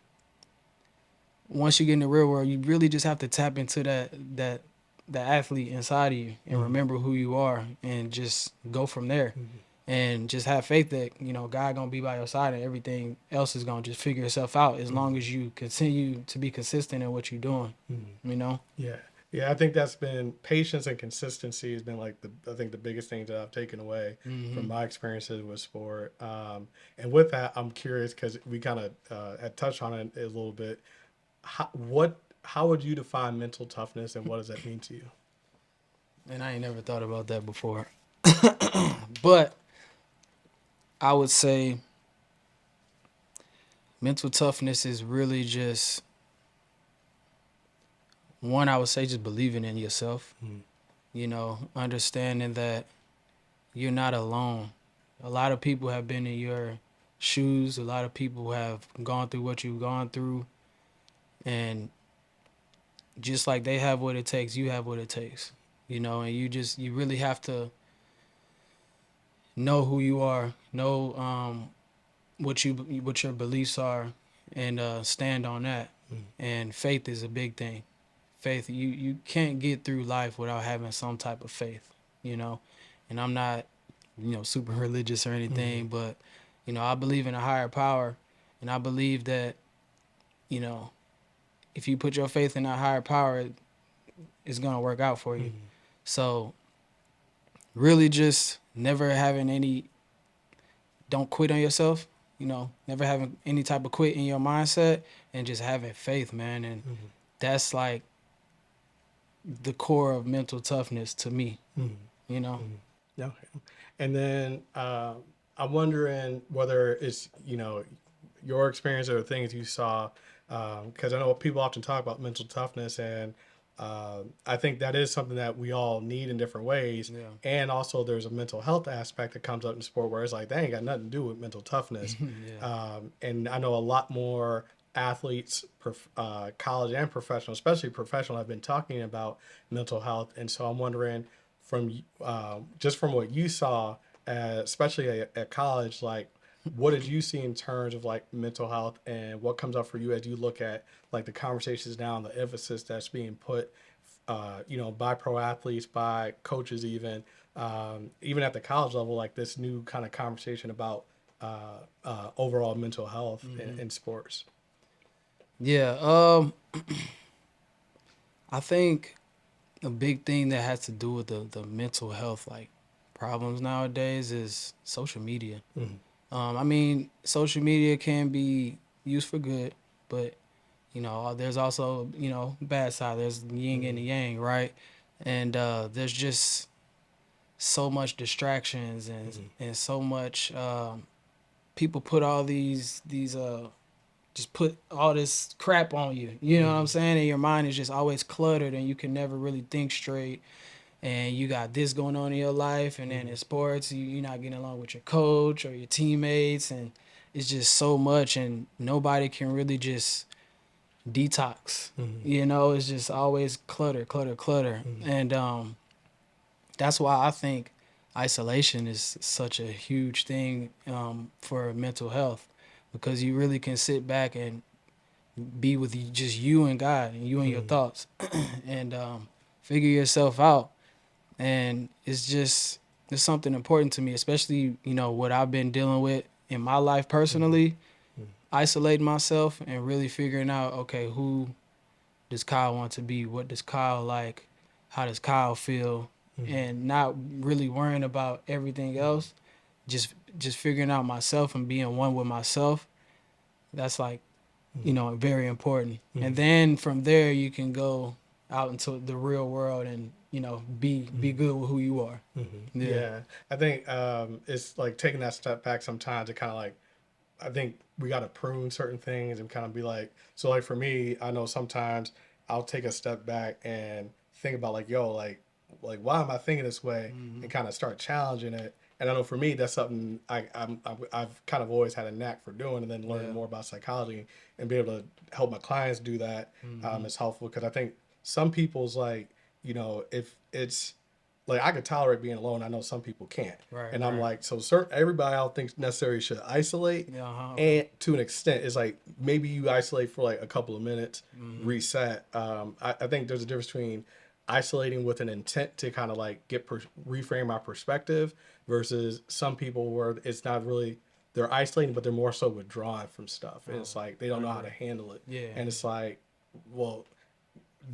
once you get in the real world, you really just have to tap into that athlete inside of you and Mm-hmm. remember who you are and just go from there. And just have faith that God gonna be by your side and everything else is gonna just figure itself out as long as you continue to be consistent in what you're doing. Mm-hmm. You know. Yeah. Yeah, I think that's been patience and consistency has been like I think the biggest things that I've taken away from Hmm. my experiences with sport. And with that, I'm curious because we kind of had touched on it a little bit. How would you define mental toughness, and what does that mean to you? And I ain't never thought about that before, but I would say mental toughness is really just one. I would say just believing in yourself. Mm-hmm. Understanding that you're not alone. A lot of people have been in your shoes. A lot of people have gone through what you've gone through. And just like they have what it takes, you have what it takes. And you really have to know who you are, know what your beliefs are, and stand on that. And faith is a big thing. Faith, you can't get through life without having some type of faith, you know. And I'm not, super religious or Mm-hmm. anything, but I believe in a higher power, and I believe that, you know, if you put your faith in that higher power, it's gonna work out for you. Mm-hmm. So really, just never having any, don't quit on yourself. Never having any type of quit in your mindset, and just having faith, man. And Mm-hmm. that's like the core of mental toughness to me. Mm-hmm. You know. Mm-hmm. Okay. And then I'm wondering whether it's, you know, your experience or the things you saw, because I know people often talk about mental toughness, and I think that is something that we all need in different ways. Yeah. And also, there's a mental health aspect that comes up in sport where it's like, they ain't got nothing to do with mental toughness. Yeah. And I know a lot more athletes, college and professional, especially professional, have been talking about mental health. And so I'm wondering, from just from what you saw, especially at college, like what did you see in terms of like mental health, and what comes up for you as you look at like the conversations now and the emphasis that's being put, you know, by pro athletes, by coaches, even at the college level, like this new kind of conversation about overall mental health in sports. Yeah. I think a big thing that has to do with the mental health like problems nowadays is social media. Mm-hmm. I mean, social media can be used for good, but There's also, bad side. There's the yin and the yang, right? And there's just so much distractions and so much people put all these just put all this crap on you. You know what I'm saying? And your mind is just always cluttered and you can never really think straight. And you got this going on in your life, and then in sports, you're not getting along with your coach or your teammates, and it's just so much, and nobody can really just detox. It's just always clutter, clutter, clutter. And that's why I think isolation is such a huge thing for mental health, because you really can sit back and be with just you and God and you and your thoughts and figure yourself out. And it's something important to me, especially, what I've been dealing with in my life personally, isolating myself and really figuring out, okay, who does Kyle want to be? What does Kyle like? How does Kyle feel? And not really worrying about everything else, just figuring out myself and being one with myself. That's like, very important. And then from there you can go out into the real world and, be good with who you are. Yeah. I think it's like taking that step back sometimes. It kind of like, I think we got to prune certain things and kind of be like, so like for me, I know sometimes I'll take a step back and think about like, yo, like why am I thinking this way, and kind of start challenging it. And I know for me, that's something I've kind of always had a knack for doing, and then learning more about psychology and be able to help my clients do that is helpful, because I think some people's like, if it's like I could tolerate being alone. I know some people can't. Right, and I'm right. like, so everybody I don't think necessarily should isolate. Yeah, And to an extent, it's like maybe you isolate for like a couple of minutes, reset. I think there's a difference between isolating with an intent to kind of like reframe my perspective versus some people where it's not really, they're isolating, but they're more so withdrawn from stuff. And it's like they don't know how to handle it. Yeah. And it's like, well,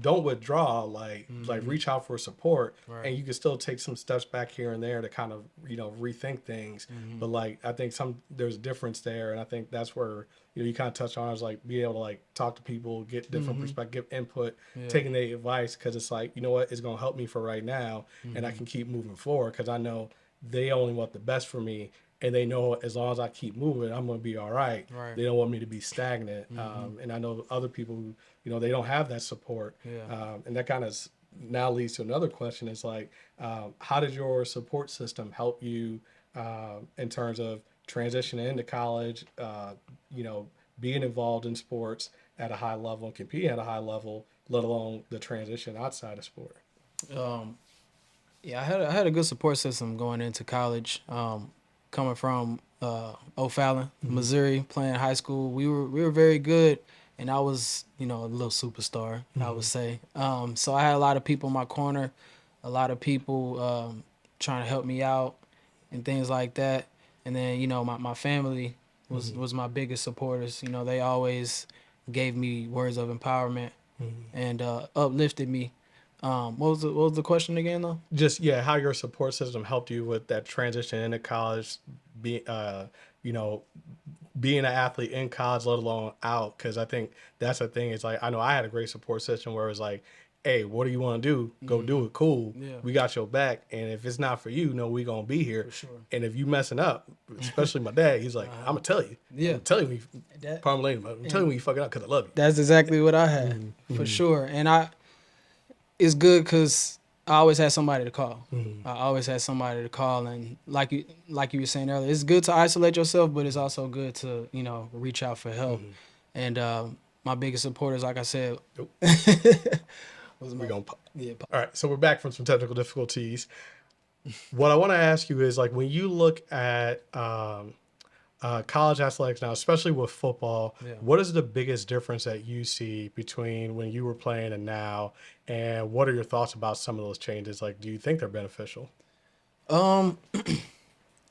don't withdraw, like reach out for support. Right. And you can still take some steps back here and there to kind of rethink things. But like I think there's a difference there, and I think that's where you kind of touch on is like being able to like talk to people, get different perspective, give input, taking their advice, because it's like, you know what, it's gonna help me for right now, and I can keep moving forward because I know they only want the best for me, and they know as long as I keep moving, I'm going to be all right. Right. They don't want me to be stagnant. And I know other people who, they don't have that support. Yeah. And that kind of now leads to another question. Is like, how did your support system help you in terms of transitioning into college, being involved in sports at a high level and competing at a high level, let alone the transition outside of sport? Yeah, I had a good support system going into college. Coming from O'Fallon, Missouri, playing high school, we were very good, and I was a little superstar, I would say. So I had a lot of people in my corner, a lot of people trying to help me out and things like that. And then my family was my biggest supporters. They always gave me words of empowerment and uplifted me. What was the question again though? Just how your support system helped you with that transition into college, be you know being an athlete in college, let alone out. Because I think that's the thing. It's like, I know I had a great support system where it was like, hey, what do you want to do? Go do it. Cool. Yeah. We got your back. And if it's not for you, we gonna be here. For sure. And if you messing up, especially my dad, he's like, I'm gonna tell you. Yeah. I'm telling you, That- I'm telling you when you fucking up because I love you. That's exactly what I had, for sure. And it's good because I always had somebody to call. I always had somebody to call, and like you were saying earlier, it's good to isolate yourself, but it's also good to reach out for help. And my biggest supporters, like I said, We're gonna pop. yeah, All right, so we're back from some technical difficulties. What I want to ask you is, like, when you look at college athletics now, especially with football, what is the biggest difference that you see between when you were playing and now? And what are your thoughts about some of those changes? Like, do you think they're beneficial?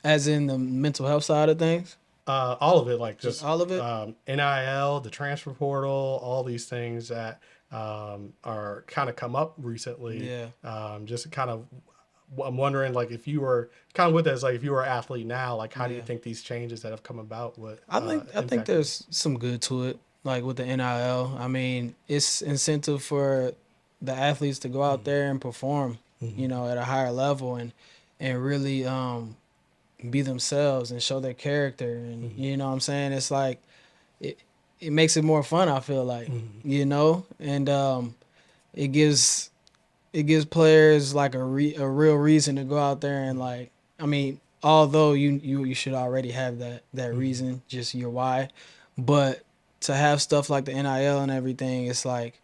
as in the mental health side of things. All of it, like just all of it? NIL, the transfer portal, all these things that are kind of come up recently. Yeah. Just kind of, I'm wondering, like, if you were kind of with us, like, if you were an athlete now, like, how do you Yeah. think these changes that have come about would? I think impact you? there's some good to it. like with the NIL. I mean, it's incentive for the athletes to go out there and perform, you know, at a higher level and really be themselves and show their character. And you know what I'm saying? It's like it it makes it more fun, I feel like, you know, and it gives it gives players like a real reason to go out there and like, I mean, although you should already have that reason, just your why, but to have stuff like the NIL and everything, it's like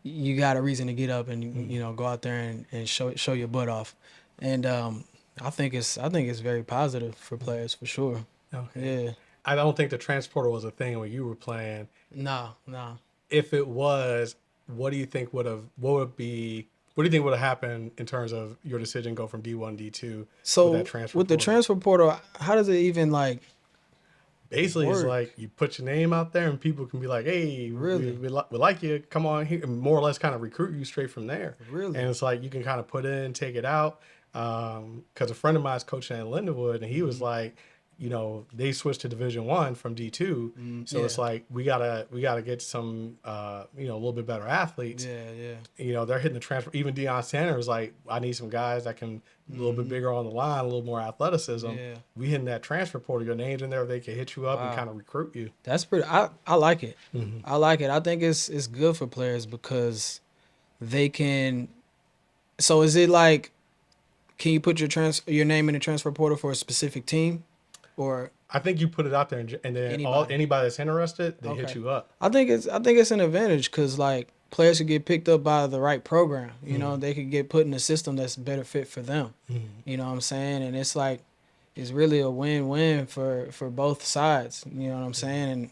you got a reason to get up and you know go out there and show your butt off, and I think it's very positive for players for sure. Okay. Yeah. I don't think the transporter was a thing when you were playing. No, no. If it was, what would be what do you think would have happened in terms of your decision to go from D1 D2 with that So transfer with the portal? transfer portal, how does it even like Basically, it's work? like you put your name out there and people can be like, hey, Really? we like you, come on here, and more or less kind of recruit you straight from there. And Really? it's like you can kind of put in, take it out. Because a friend of mine's coaching at Lindenwood, and he was like, you know, they switched to Division 1 from D2, so it's Yeah. like we gotta get some, you know, a little bit better athletes. Yeah, yeah. You know, they're hitting the transfer. Even Deion Sanders was like, I need some guys that can a little bit bigger on the line, a little more athleticism. Yeah. We hitting that transfer portal. Your name's in there. They can hit you up and Wow. kind of recruit you. That's pretty. I like it. I like it. I think it's good for players because they can. So is it like, can you put your name in the transfer portal for a specific team, or I think you put it out there, and then anybody? anybody that's interested, they hit Okay. you up. I think it's an advantage because like players could get picked up by the right program. You know, they could get put in a system that's better fit for them. You know what I'm saying? And it's like it's really a win-win for both sides. You know what I'm saying? And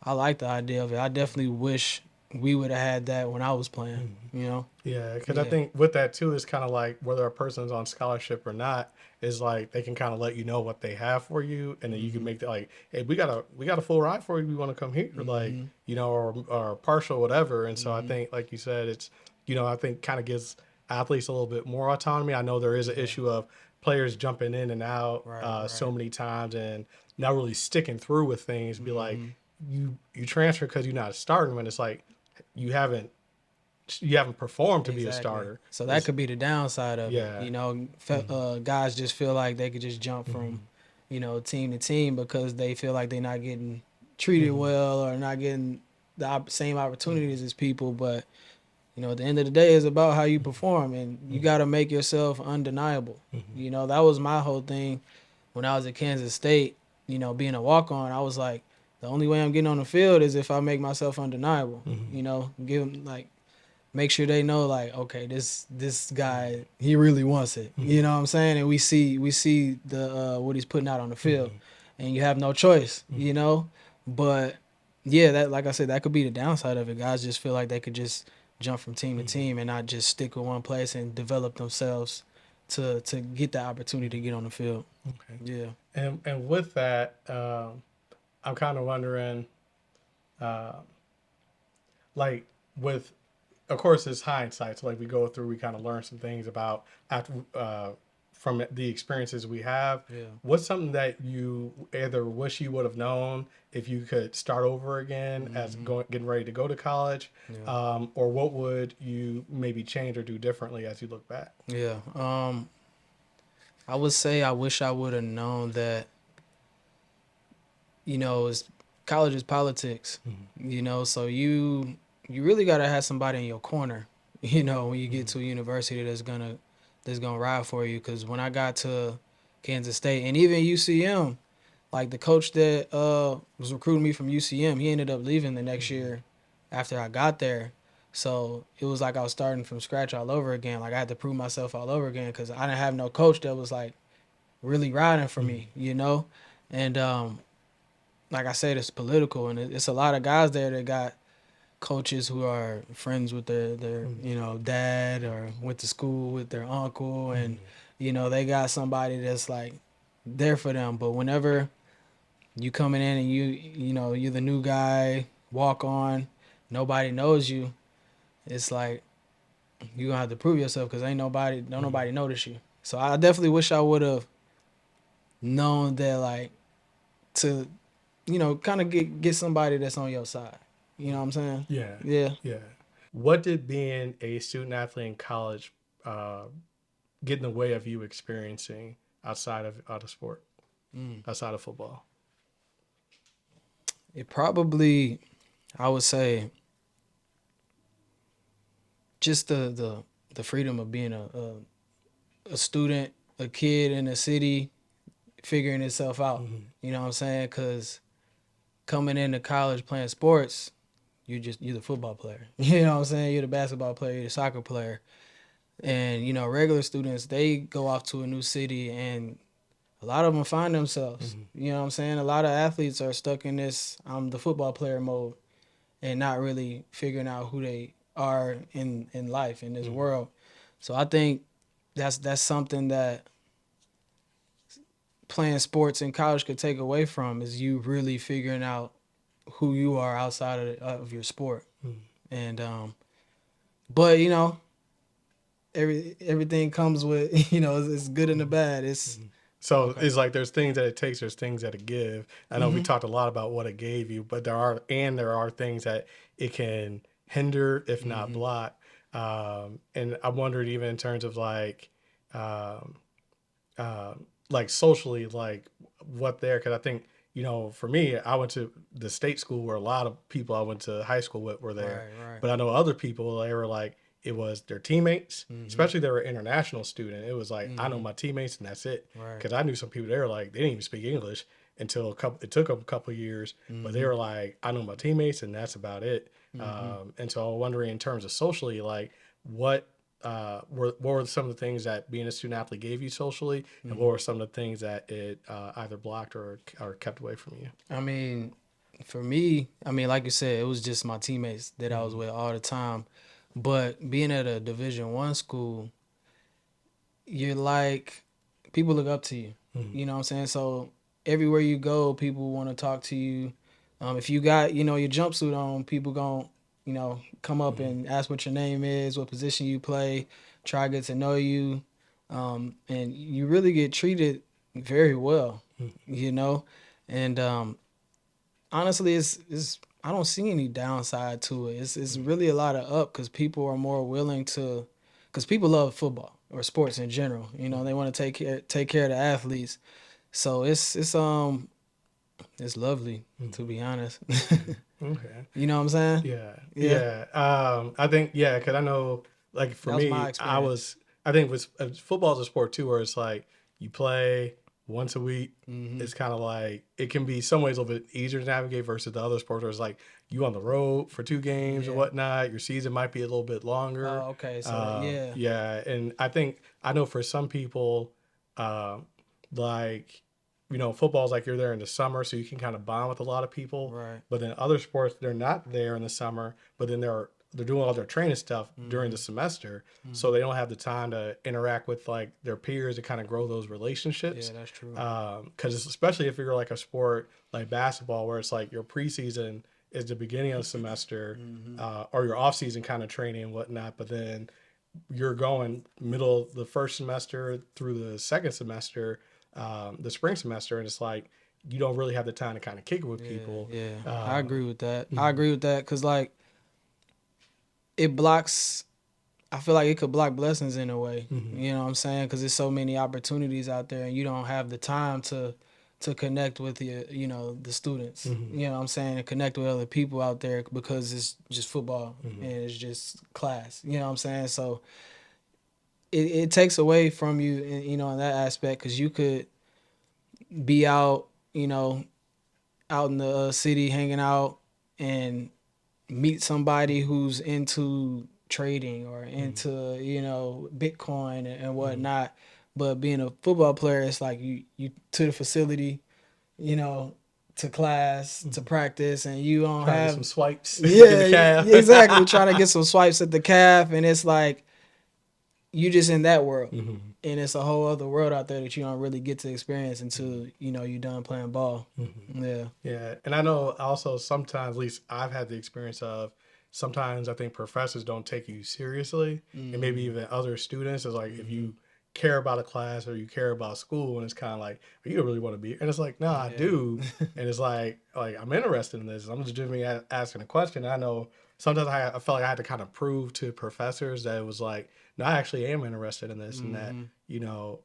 I like the idea of it. I definitely wish we would have had that when I was playing. You know? Yeah, because I Yeah. think with that too is kind of like whether a person's on scholarship or not is like they can kind of let you know what they have for you, and then you can make that like, hey, we got a full ride for you. We want to come here, like you know, or partial whatever. And so I think, like you said, it's you know I think kind of gives athletes a little bit more autonomy. I know there is an issue of players jumping in and out Right. so many times and not really sticking through with things. Be like you transfer because you're not starting when it's like you haven't performed to be a starter. So that could be the downside of Yeah. it. You know, guys just feel like they could just jump from, you know, team to team because they feel like they're not getting treated well or not getting the same opportunities as people. But you know, at the end of the day, it's about how you perform, and you got to make yourself undeniable. You know, that was my whole thing when I was at Kansas State. You know, being a walk on, I was like, the only way I'm getting on the field is if I make myself undeniable. You know, give them like make sure they know like, okay, this guy, he really wants it. You know what I'm saying? And we see the what he's putting out on the field, and you have no choice. You know, but yeah, that like I said, that could be the downside of it. Guys just feel like they could just jump from team to team and not just stick with one place and develop themselves to get the opportunity to get on the field. Okay. Yeah. And with that, I'm kind of wondering, like with, of course, it's hindsight. So like we go through, we kind of learn some things about after from the experiences we have. Yeah. What's something that you either wish you would have known if you could start over again as getting ready to go to college, or what would you maybe change or do differently as you look back? Yeah. I would say I wish I would have known that, you know, college is politics, you know, so you really got to have somebody in your corner, you know, when you get to a university that's gonna ride for you. Because when I got to Kansas State and even UCM, like the coach that was recruiting me from UCM, he ended up leaving the next year after I got there. So it was like I was starting from scratch all over again. Like I had to prove myself all over again because I didn't have no coach that was like really riding for me, you know. And like I said, it's political, and it's a lot of guys there that got coaches who are friends with their you know dad or went to school with their uncle, and you know they got somebody that's like there for them. But whenever you coming in and you know you're the new guy, walk on, nobody knows you, it's like you gonna have to prove yourself because don't nobody notice you. So I definitely wish I would have known that like to kind of get somebody that's on your side. You know what I'm saying? Yeah. Yeah. Yeah. What did being a student athlete in college uh, get in the way of you experiencing out of sport, outside of football? It probably, I would say, just the freedom of being a student, a kid in a city, figuring itself out. You know what I'm saying? Because coming into college playing sports, you're the football player. You know what I'm saying? You're the basketball player, you're the soccer player. And, regular students, they go off to a new city and a lot of them find themselves. You know what I'm saying? A lot of athletes are stuck in this I'm the football player mode and not really figuring out who they are in life, in this world. So I think that's something that playing sports in college could take away from, is you really figuring out who you are outside of your sport. And but everything comes with it's good and the bad. It's So it's like there's things that it takes, there's things that it give. I know we Mm-hmm. talked a lot about what it gave you, but there are things that it can hinder, if not Mm-hmm. block. And I wondered even in terms of um, like socially, like what there, because I think for me, I went to the state school where a lot of people I went to high school with were there, Right. but I know other people, they were like, it was their teammates, Mm-hmm. especially they were international student. It was like I know Mm-hmm. my teammates and that's it. Right. Because I knew some people, they were like they didn't even speak English until it took them a couple of years, but they Mm-hmm. were like, I know my teammates and that's about it. Mm-hmm. And so I'm wondering in terms of socially, like what what were some of the things that being a student athlete gave you socially, and what Mm-hmm. were some of the things that it either blocked or kept away from you? I mean, for me, like you said, it was just my teammates that I was Mm-hmm. with all the time. But being at a Division 1 school, you're like, people look up to you. Mm-hmm. You know what I'm saying? So everywhere you go, people want to talk to you. If you got, your jumpsuit on, people gon' come up Mm-hmm. and ask what your name is, what position you play, try to get to know you. And you really get treated very well, you know? And honestly, it's I don't see any downside to it. It's really a lot of up because people are more willing to, because people love football or sports in general. They want to take care of the athletes. So it's lovely, to be honest. Okay. You know what I'm saying? Yeah, Yeah, yeah. I think because I know, like for that was my me, experience. I think with football is a sport too, where it's like you play once a week. Hmm. It's kind of like it can be some ways a little bit easier to navigate versus the other sports where it's like you on the road for 2 games or Yeah. whatnot. Your season might be a little bit longer. Oh, okay. So yeah. Yeah, and I know for some people, um, like football's like you're there in the summer, so you can kind of bond with a lot of people. Right. But then other sports, they're not there in the summer, but then they're doing all their training stuff during the Hmm. semester, so Hmm. they don't have the time to interact with like their peers to kind of grow those Yeah, relationships. that's true. Because especially if you're like a sport like basketball, where it's like your preseason is the beginning of the semester, Hmm. or your off season kind of training and whatnot, but then you're going middle of the first semester through the second semester, the spring semester, and it's like you don't really have the time to kind of kick it with Yeah, people. yeah. I Um, agree with that. I mhm, agree with that because like it blocks. I feel like it could block blessings in a way. mhm, You know what I'm saying? Because there's so many opportunities out there, and you don't have the time to connect with the students. mhm, You know what I'm saying? And connect with other people out there because it's just football mhm, and it's just class. You know what I'm saying? So it takes away from you, in that aspect, because you could be out, out in the city hanging out and meet somebody who's into trading or mhm, into Bitcoin and mhm. whatnot. But being a football player, it's like you to the facility, you know, to class, to practice, and you don't Trying to get some have, swipes, get the yeah, calf. exactly, trying to get some swipes at the calf, and it's like you just in that world. Mhm, And it's a whole other world out there that you don't really get to experience until you're done playing ball. mhm. Yeah. Yeah, and I know also sometimes, at least I've had the experience of sometimes I think professors don't take you seriously, and maybe Mm-hmm. even other students is like if Mm-hmm. you care about a class or you care about school, and it's kind of like, you don't really want to be, and it's like, no, I Yeah. do, and it's like I'm interested in this. I'm just genuinely asking a question. I know sometimes I felt like I had to kind of prove to professors that it was like, no, I actually am interested in this, and that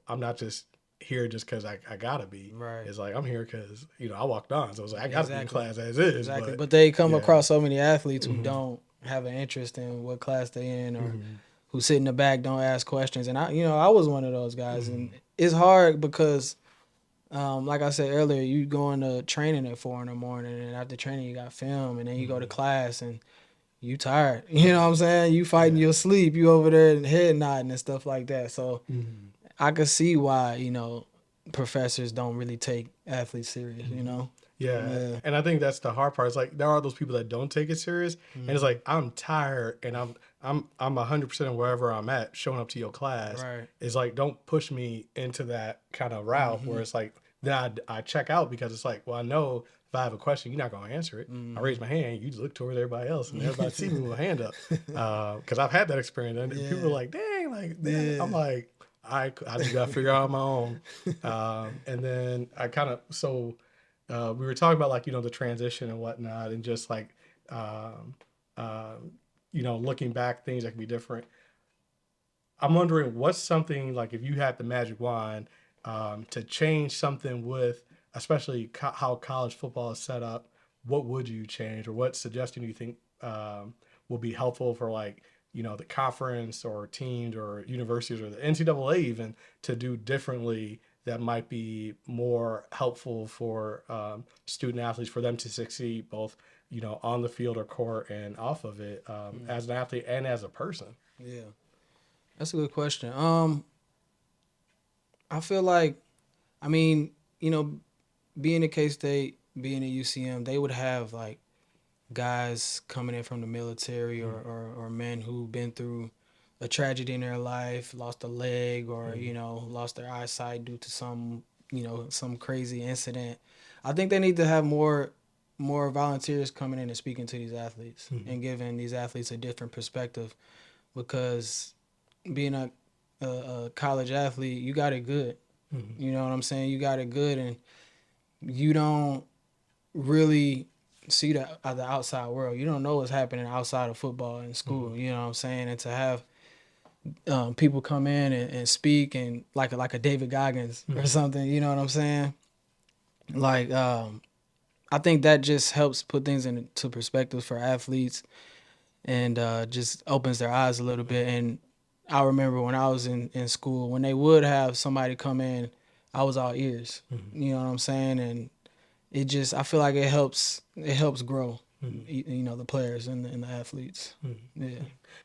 I'm not just here just because I gotta be. Right. It's like I'm here because I walked on, so it's like I gotta be in Exactly. class as is. Exactly. But But they come yeah, across so many athletes who hmm don't have an interest in what class they in, or hmm who sit in the back, don't ask questions. And I was one of those guys, and hmm it's hard because, like I said earlier, you going to training at 4 in the morning, and after training you got film, and then you go to class and you tired. You know what I'm saying? You fighting yeah. your sleep. You over there and head nodding and stuff like that. So hmm I could see why professors don't really take athletes serious. Yeah, Yeah. and I think that's the hard part. It's like there are those people that don't take it serious, and it's Hmm. like I'm tired, and I'm 100% wherever I'm at, showing up to your class. Right. It's like don't push me into that kind of route where Hmm. it's like then I check out because it's like, well, I know if I have a question, you're not gonna answer it. I raise Hmm. my hand, you just look toward everybody else, and everybody see me with my hand up. Because I've had that experience, and people are Yeah. like, dang, like dang. I'm Yeah. like, I just gotta figure out on my own. And then I kind of we were talking about like the transition and whatnot, and just like um, looking back, things that can be different. I'm wondering what's something like if you had the magic wand to change something with, especially how college football is set up. What would you change, or what suggestion do you think will be helpful for like the conference or teams or universities or the NCAA even to do differently that might be more helpful for student athletes for them to succeed both on the field or court and off of it as an athlete and as a person. Yeah. That's a good question. I feel like, I mean, you know, being at K State, being at UCM, they would have like guys coming in from the military, or men who've been through a tragedy in their life, lost a leg, or Mm-hmm. lost their eyesight due to some crazy incident. I think they need to have more volunteers coming in and speaking to these athletes Mm-hmm. and giving these athletes a different perspective, because being a college athlete, you got it good. Mm-hmm. You know what I'm saying? You got it good, and you don't really see the outside world. You don't know what's happening outside of football and school. You know what I'm saying? And to have people come in and speak, and like a David Goggins or Mm-hmm. something. You know what I'm saying? Like I think that just helps put things into perspective for athletes, and just opens their eyes a little bit. And I remember when I was in school, when they would have somebody come in, I was all ears. Mm-hmm. You know what I'm saying? And I feel like it helps grow, Mm-hmm. the players and the athletes. Mm-hmm.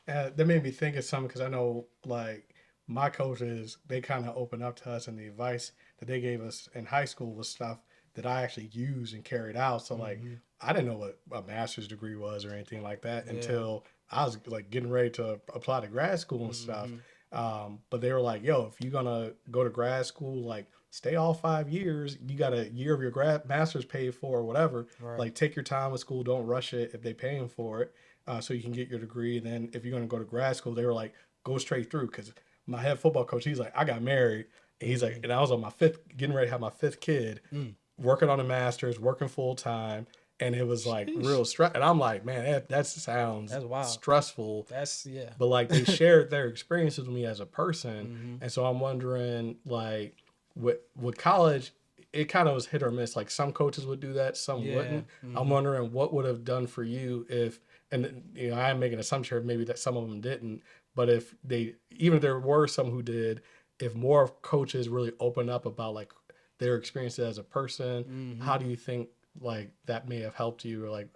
Yeah. That made me think of something because I know like my coaches, they kind of opened up to us, and the advice that they gave us in high school was stuff that I actually used and carried out. So like Hmm. I didn't know what a master's degree was or anything like that Yeah. until I was like getting ready to apply to grad school and stuff. Hmm. But they were like, "Yo, if you're gonna go to grad school, like stay all 5 years. You got a year of your grad master's paid for or whatever. Right. Like take your time with school. Don't rush it if they paying for it." So you can get your degree. And then if you're going to go to grad school, they were like, go straight through. Because my head football coach, he's like, I got married. And he's like, and I was on my fifth, getting ready to have my fifth kid, Mm. working on a master's, working full time. And it was like Sheesh. real stress. And I'm like, man, that sounds That's wild. stressful. Yeah. But like they shared their experiences with me as a person. Hmm. And so I'm wondering, like, with college, it kind of was hit or miss. Like some coaches would do that, some Yeah. wouldn't. I'm Hmm. wondering what would have done for you if, and I'm making an assumption maybe that some of them didn't, but if they, even if there were some who did, if more coaches really open up about like their experiences as a person, Hmm. how do you think like that may have helped you, or like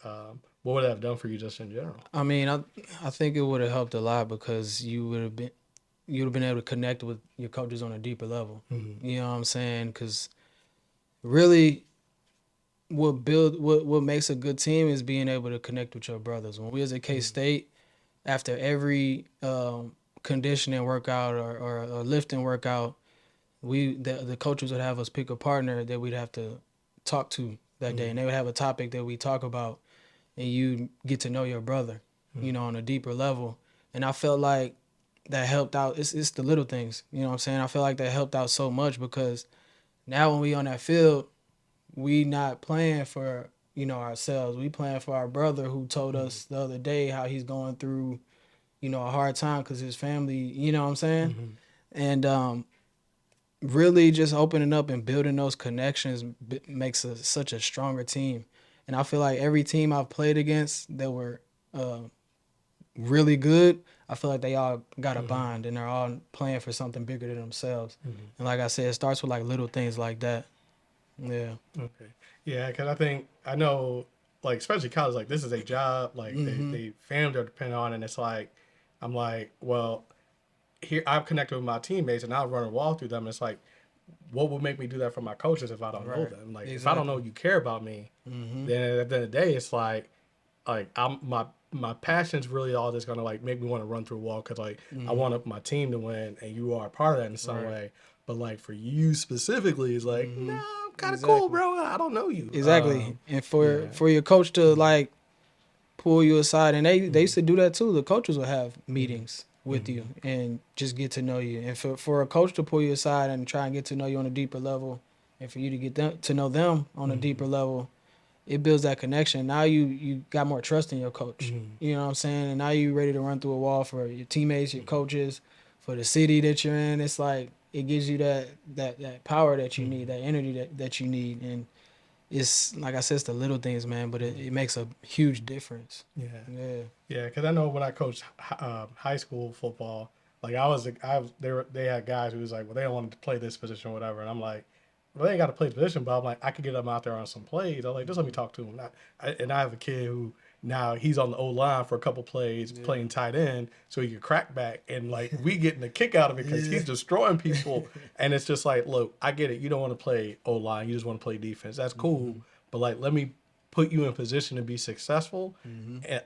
what would it have done for you just in general? I mean, I think it would have helped a lot, because you'd have been able to connect with your coaches on a deeper level. Mm-hmm. You know what I'm saying? Because really, what makes a good team is being able to connect with your brothers. When we was at K State, after every conditioning workout, or lifting workout, the coaches would have us pick a partner that we'd have to talk to that day, Mm-hmm. and they would have a topic that we talk about, and you get to know your brother, on a deeper level. And I felt like that helped out. It's the little things. You know what I'm saying? I feel like that helped out so much because now when we on that field, we not playing for, ourselves. We playing for our brother who told us the other day how he's going through, a hard time because his family, you know what I'm saying? Mm-hmm. And really just opening up and building those connections makes such a stronger team. And I feel like every team I've played against that were really good, I feel like they all got a bond and they're all playing for something bigger than themselves. Mm-hmm. And like I said, it starts with like little things like that. Yeah. Okay. Yeah, because I know, like, especially college, like, this is a job, like, they family are dependent on, and it's like, I'm like, well, here, I've connected with my teammates, and I'll run a wall through them. It's like, what would make me do that for my coaches if I don't know Right. them? Like, if I don't know Exactly. you care about me, then at the end of the day, it's like I'm my passion's really all that's gonna like make me want to run through a wall because like I want my team to win and you are a part of that in some Right. way. But like for you specifically, it's like nah, I'm kind of cool, Exactly. bro. I don't know you. Exactly. And for Yeah. for your coach to like pull you aside, and they used to do that too. The coaches would have meetings with you and just get to know you. And for a coach to pull you aside and try and get to know you on a deeper level, and for you to get them to know them on a deeper level, it builds that connection. Now you got more trust in your coach. You know what I'm saying? And now you ready to run through a wall for your teammates, your coaches, for the city that you're in. It's like it gives you that power that you need, that energy that you need. And it's like I said, it's the little things, man, but it makes a huge difference. Yeah. Yeah. Yeah, because I know when I coached high school football, like they had guys who was like, well, they don't want to play this position or whatever, and I'm like, well, they ain't got to play the position, but I'm like, I could get them out there on some plays. I'm like, just let me talk to them. And I have a kid who now he's on the O line for a couple plays playing tight end, so he can crack back, and like we getting a kick out of it because he's destroying people, and it's just like, look, I get it, you don't want to play O line, you just want to play defense. That's cool, but like let me put you in position to be successful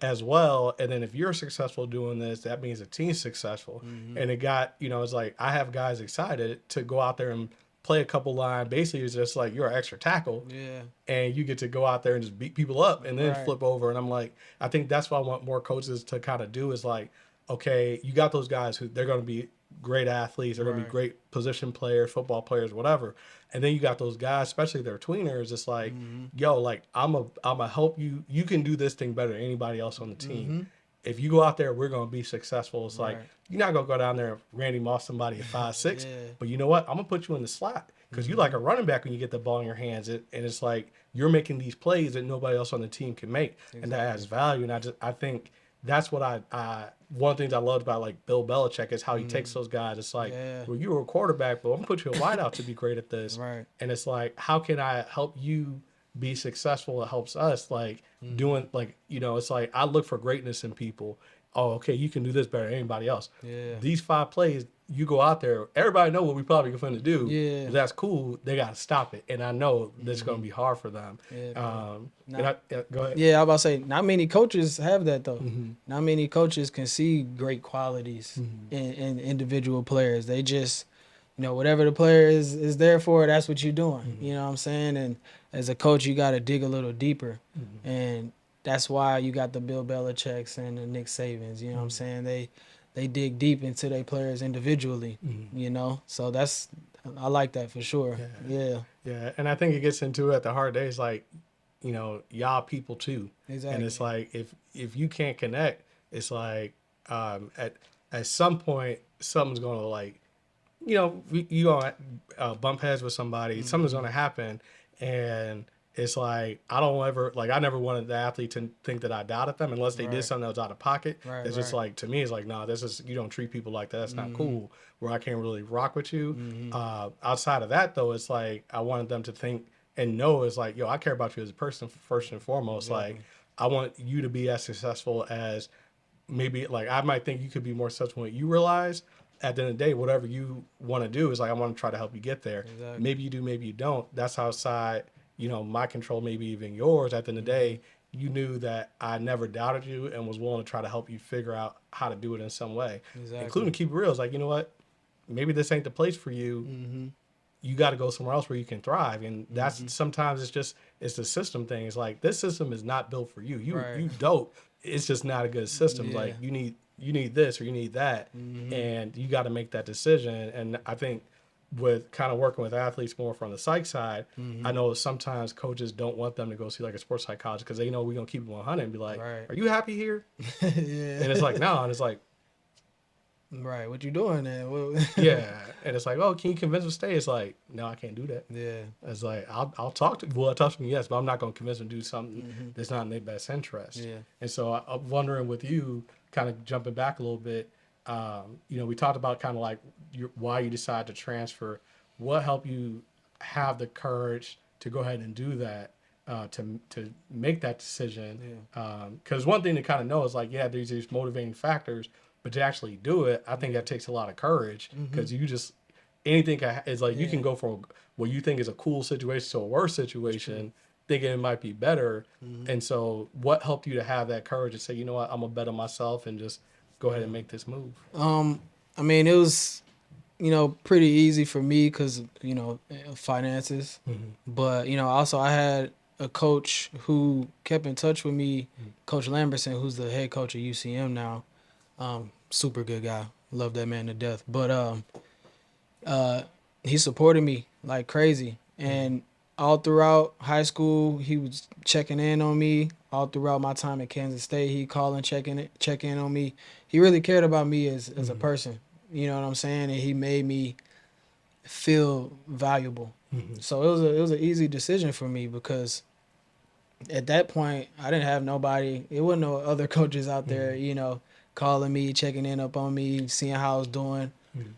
as well. And then if you're successful doing this, that means the team's successful. And it got, it's like I have guys excited to go out there and play a couple line. Basically, it's just like you're an extra tackle. Yeah. And you get to go out there and just beat people up and then Right. flip over. And I'm like, I think that's what I want more coaches to kind of do is like, okay, you got those guys who they're going to be great athletes, they're going to be Right. great position players, football players, whatever. And then you got those guys, especially their tweeners. It's like, yo, like I'm a help you. You can do this thing better than anybody else on the team. If you go out there, we're gonna be successful. It's like Right. you're not gonna go down there and Randy Moss somebody at 5'6", Yeah. but you know what? I'm gonna put you in the slot because you like a running back when you get the ball in your hands. And it's like you're making these plays that nobody else on the team can make, and that adds value. And I think that's what I one of the things I loved about like Bill Belichick is how he takes those guys. It's like, Yeah. well, you were a quarterback, but I'm gonna put you a wideout to be great at this. Right. And it's like, how can I help you be successful? It helps us like doing like, it's like I look for greatness in people. Oh, okay, you can do this better than anybody else. Yeah. These 5 plays, you go out there, everybody know what we probably going to do. Yeah. That's cool. They got to stop it. And I know that's going to be hard for them. Yeah. Go ahead. Yeah, I was about to say, not many coaches have that though. Not many coaches can see great qualities in individual players. They just, whatever the player is there for, that's what you're doing. You know what I'm saying? And as a coach, you got to dig a little deeper, and that's why you got the Bill Belichick's and the Nick Sabans. You know what I'm saying? They dig deep into their players individually. So I like that for sure. Yeah. Yeah. And I think it gets into it at the hard days, like, y'all people too. Exactly. And it's like, if you can't connect, it's like, at some point, something's going to like, you gonna bump heads with somebody, something's gonna happen, and it's like I never wanted the athlete to think that I doubted them unless they did something that was out of pocket. Right, It's just right. like to me, it's like no, you don't treat people like that. That's not cool. Where I can't really rock with you. Outside of that, though, it's like I wanted them to think and know it's like yo, I care about you as a person first and foremost. Like I want you to be as successful as maybe like I might think you could be more successful than you realize. At the end of the day, whatever you want to do is like I want to try to help you get there. Exactly. Maybe you do, maybe you don't. That's outside, my control, maybe even yours. At the end of the day, you knew that I never doubted you and was willing to try to help you figure out how to do it in some way. Exactly. Including keep it real. It's like, you know what? Maybe this ain't the place for you. You got to go somewhere else where you can thrive. And that's sometimes it's the system thing. It's like this system is not built for you. You Right. you dope. It's just not a good system. Yeah. Like you need you need this or you need that, and you got to make that decision. And I think with kind of working with athletes more from the psych side, I know sometimes coaches don't want them to go see like a sports psychologist because they know we're gonna keep it 100 and be like, Right. "Are you happy here?" Yeah. And it's like, no, and it's like, Right. What you doing then? yeah, and it's like, oh, can you convince them to stay? It's like, no, I can't do that. Yeah. It's like I'll talk to well, I'll talk to them, yes, but I'm not gonna convince them to do something that's not in their best interest. Yeah. And so I'm wondering with you, kind of jumping back a little bit, we talked about kind of like why you decided to transfer. What helped you have the courage to go ahead and do that, to make that decision? Because one thing to kind of know is like, yeah, there's these motivating factors, but to actually do it, I think that takes a lot of courage because you just anything is like you can go from what you think is a cool situation to a worse situation, thinking it might be better. And so, what helped you to have that courage to say, you know what, I'm gonna bet on myself and just go ahead and make this move? I mean, it was, pretty easy for me because, finances. But, also I had a coach who kept in touch with me, Coach Lamberson, who's the head coach at UCM now. Super good guy. Love that man to death. But he supported me like crazy. And all throughout high school, he was checking in on me. All throughout my time at Kansas State, he called and check in on me. He really cared about me as a person. You know what I'm saying? And he made me feel valuable. So it was an easy decision for me because at that point I didn't have nobody. It wasn't no other coaches out there, calling me, checking in up on me, seeing how I was doing.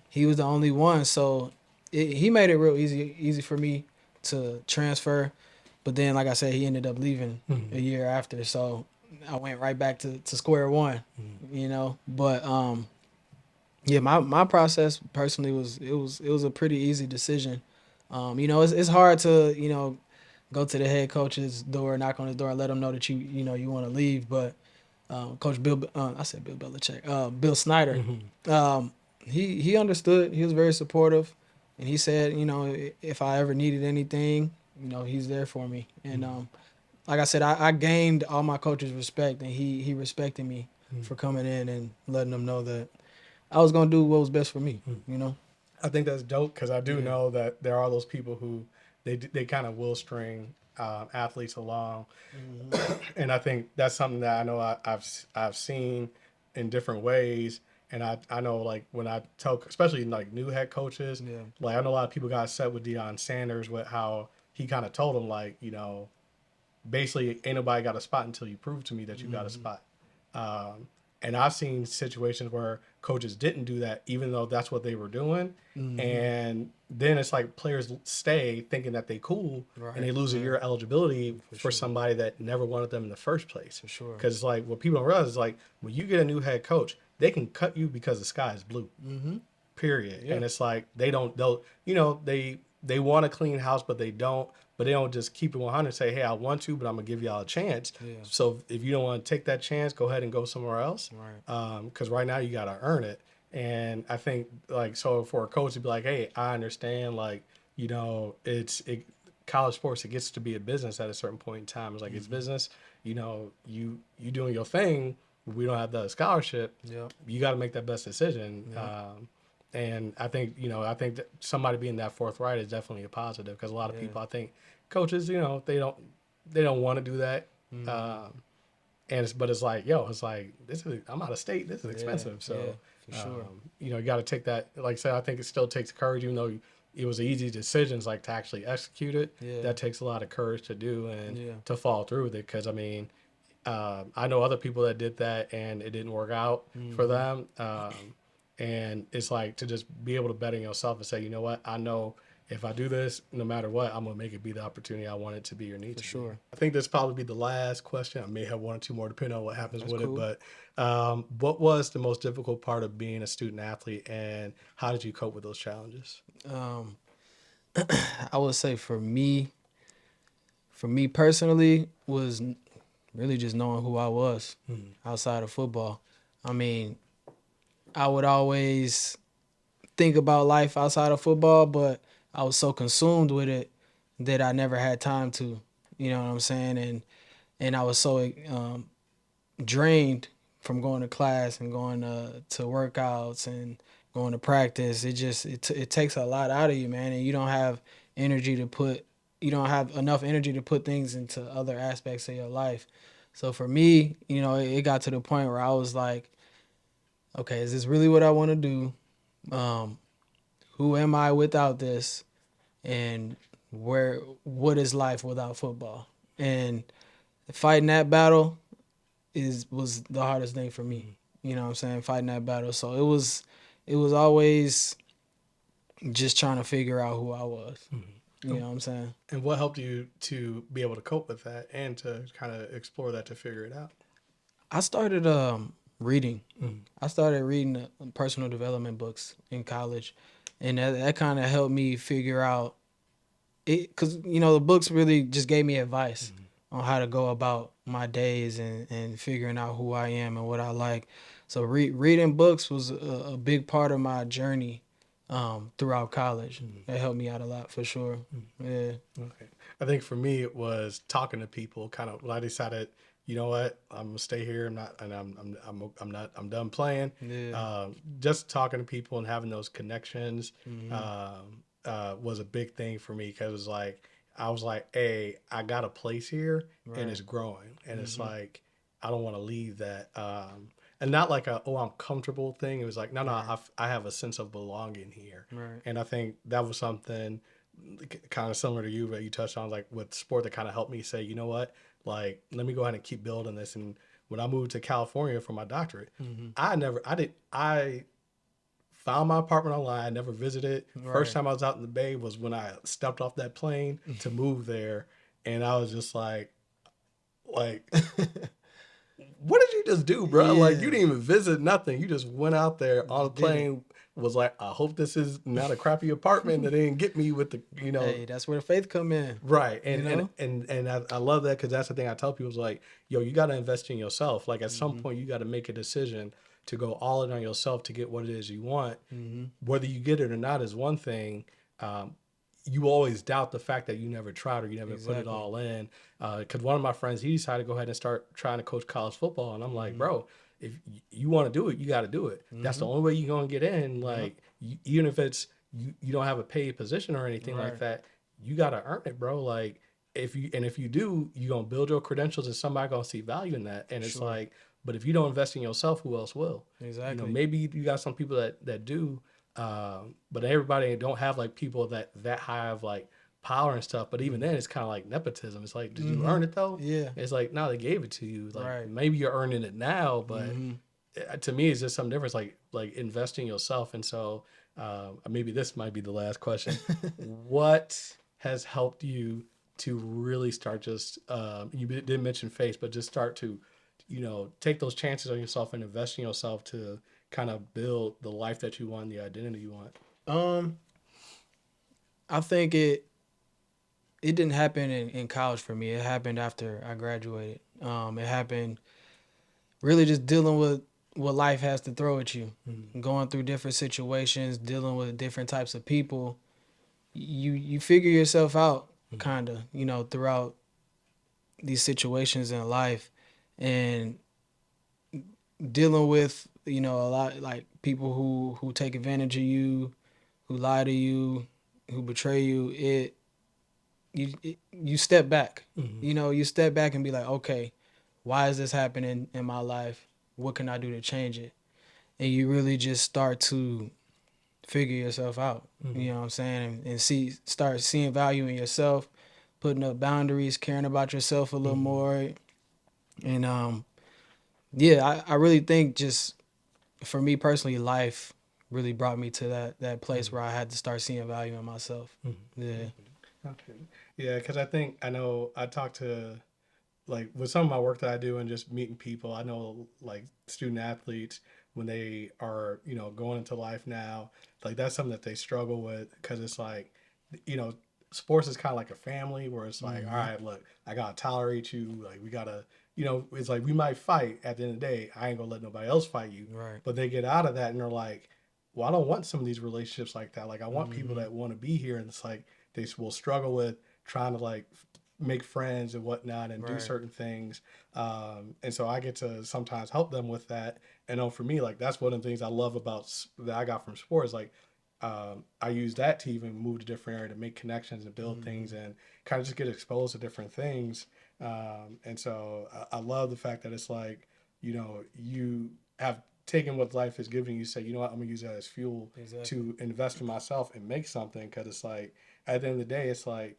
He was the only one. So he made it real easy for me to transfer. But then, like I said, he ended up leaving a year after. So I went right back to square one, But yeah, my process personally was a pretty easy decision. It's hard to, go to the head coach's door, knock on his door, and let him know that you want to leave. But Coach I said Bill Belichick, Bill Snyder, he understood. He was very supportive, and he said, if I ever needed anything, he's there for me. And like I said, I gained all my coaches' respect, and he respected me for coming in and letting them know that I was gonna do what was best for me. I think that's dope because I do know that there are those people who they kind of will string athletes along, and I think that's something that I know I've seen in different ways. And I know like when I tell, especially like new head coaches, like I know a lot of people got upset with Deion Sanders with how he kind of told them like, basically ain't nobody got a spot until you prove to me that you got a spot. And I've seen situations where coaches didn't do that, even though that's what they were doing. And then it's like players stay thinking that they cool, and they lose a year of eligibility for somebody that never wanted them in the first place. For sure. Because like what people don't realize is like when you get a new head coach, they can cut you because the sky is blue. Period. Yeah. And it's like they want to clean house, but they don't. But they don't just keep it 100 and say, hey, I want to, but I'm going to give y'all a chance. Yeah. So if you don't want to take that chance, go ahead and go somewhere else. Right. Because right now you got to earn it. And I think, like, so for a coach to be like, hey, I understand, like, college sports, it gets to be a business at a certain point in time. It's like, it's business. You doing your thing. We don't have the scholarship. Yep. You got to make that best decision. Yep. And I think that somebody being that forthright is definitely a positive because a lot of people, I think, coaches, they don't want to do that. But it's like, I'm out of state. This is expensive. So, for sure. You got to take that. Like I said, I think it still takes courage, even though it was easy decisions, like to actually execute it. Yeah. That takes a lot of courage to do and to follow through with it. Because I know other people that did that and it didn't work out for them. And it's like to just be able to bet on yourself and say, you know what, I know if I do this, no matter what, I'm going to make it be the opportunity I want it to be or need to be. For sure. I think this probably be the last question. I may have one or two more depending on what happens with it. But what was the most difficult part of being a student athlete and how did you cope with those challenges? I would say for me personally, was really just knowing who I was outside of football. I mean, I would always think about life outside of football, but I was so consumed with it that I never had time to, you know what I'm saying? And I was so drained from going to class and going to workouts and going to practice. It takes a lot out of you, man, and you don't have enough energy to put things into other aspects of your life. So for me, it got to the point where I was like, okay, is this really what I want to do? Um, who am I without this? And what is life without football? And fighting that battle was the hardest thing for me. You know what I'm saying? Fighting that battle. So it was always just trying to figure out who I was. You know what I'm saying? And what helped you to be able to cope with that and to kind of explore that to figure it out? I started reading. I started reading personal development books in college, and that kind of helped me figure out it, because the books really just gave me advice on how to go about my days and figuring out who I am and what I like. So reading books was a big part of my journey throughout college. That helped me out a lot for sure. Yeah. Okay. I think for me it was talking to people. Kind of when I decided, you know what, I'm gonna stay here. I'm not, and I'm not. I'm done playing. Yeah. Just talking to people and having those connections was a big thing for me because it was like I was like, hey, I got a place here and it's Right. growing, and it's like I don't want to leave that. And not like a I'm comfortable thing. It was like no, Right. I have a sense of belonging here, Right. and I think that was something kind of similar to you that you touched on, like with sport, that kind of helped me say, you know what, like let me go ahead and keep building this. And when I moved to California for my doctorate, I found my apartment online. I never visited. First Right. time I was out in the Bay was when I stepped off that plane to move there, and I was just like what did you just do, bro? Like you Yeah. didn't even visit nothing. You just went out there on a Just did it. plane. Was like, I hope this is not a crappy apartment that didn't get me with the, Hey, that's where the faith come in. right. You know. And I love that because that's the thing I tell people is like, yo, you got to invest in yourself. Like at some Mm-hmm. point, you got to make a decision to go all in on yourself to get what it is you want. Mm-hmm. Whether you get it or not is one thing. Um, you always doubt the fact that you never tried or you never put it Exactly. all in. Because one of my friends, he decided to go ahead and start trying to coach college football, and I'm like, Mm-hmm. bro, if you want to do it, you got to do it. That's the Mm-hmm. only way you're gonna get in. Yep. Like, even if it's you don't have a paid position or anything like Right. that, you got to earn it, bro. Like, if you do, you're gonna build your credentials, and somebody gonna see value in that. And it's Sure. like, but if you don't invest in yourself, who else will? Exactly. Maybe you got some people that do, but everybody don't have like people that have like power and stuff. But even then, it's kind of like nepotism. It's like, did you Mm-hmm. earn it though? Yeah. It's like, no, they gave it to you. Like Right. maybe you're earning it now, but Mm-hmm. to me, it's just some difference. Like investing in yourself. And so maybe this might be the last question. What has helped you to really start just you didn't mention face, but just start to take those chances on yourself and invest in yourself to kind of build the life that you want, the identity you want? Um, I think it didn't happen in college for me. It happened after I graduated. It happened really just dealing with what life has to throw at you, going through different situations, dealing with different types of people. You figure yourself out kind of, throughout these situations in life, and dealing with a lot like people who take advantage of you, who lie to you, who betray you. You step back. You step back and be like, okay, why is this happening in my life? What can I do to change it? And you really just start to figure yourself out. You know what I'm saying? And start seeing value in yourself, putting up boundaries, caring about yourself a little more. And yeah, I really think just for me personally, life really brought me to that place where I had to start seeing value in myself. Yeah. Okay. Yeah, because I know I talk to, like with some of my work that I do and just meeting people, I know like student athletes when they are, going into life now, like that's something that they struggle with because it's like, you know, sports is kind of like a family where it's like, all Mm-hmm. right, look, I gotta tolerate you, like we gotta, it's like we might fight at the end of the day. I ain't gonna let nobody else fight you, Right. but they get out of that and they're like, well, I don't want some of these relationships like that. Like I want people Mm-hmm. that want to be here, and it's like they will struggle with trying to like make friends and whatnot and do Right. certain things. And so I get to sometimes help them with that. And for me, like that's one of the things I love about that I got from sports. Like I use that to even move to different area to make connections and build things and kind of just get exposed to different things. And so I love the fact that it's like, you have taken what life has given you, say, you know what, I'm gonna use that as fuel Exactly. to invest in myself and make something. Cause it's like, at the end of the day, it's like,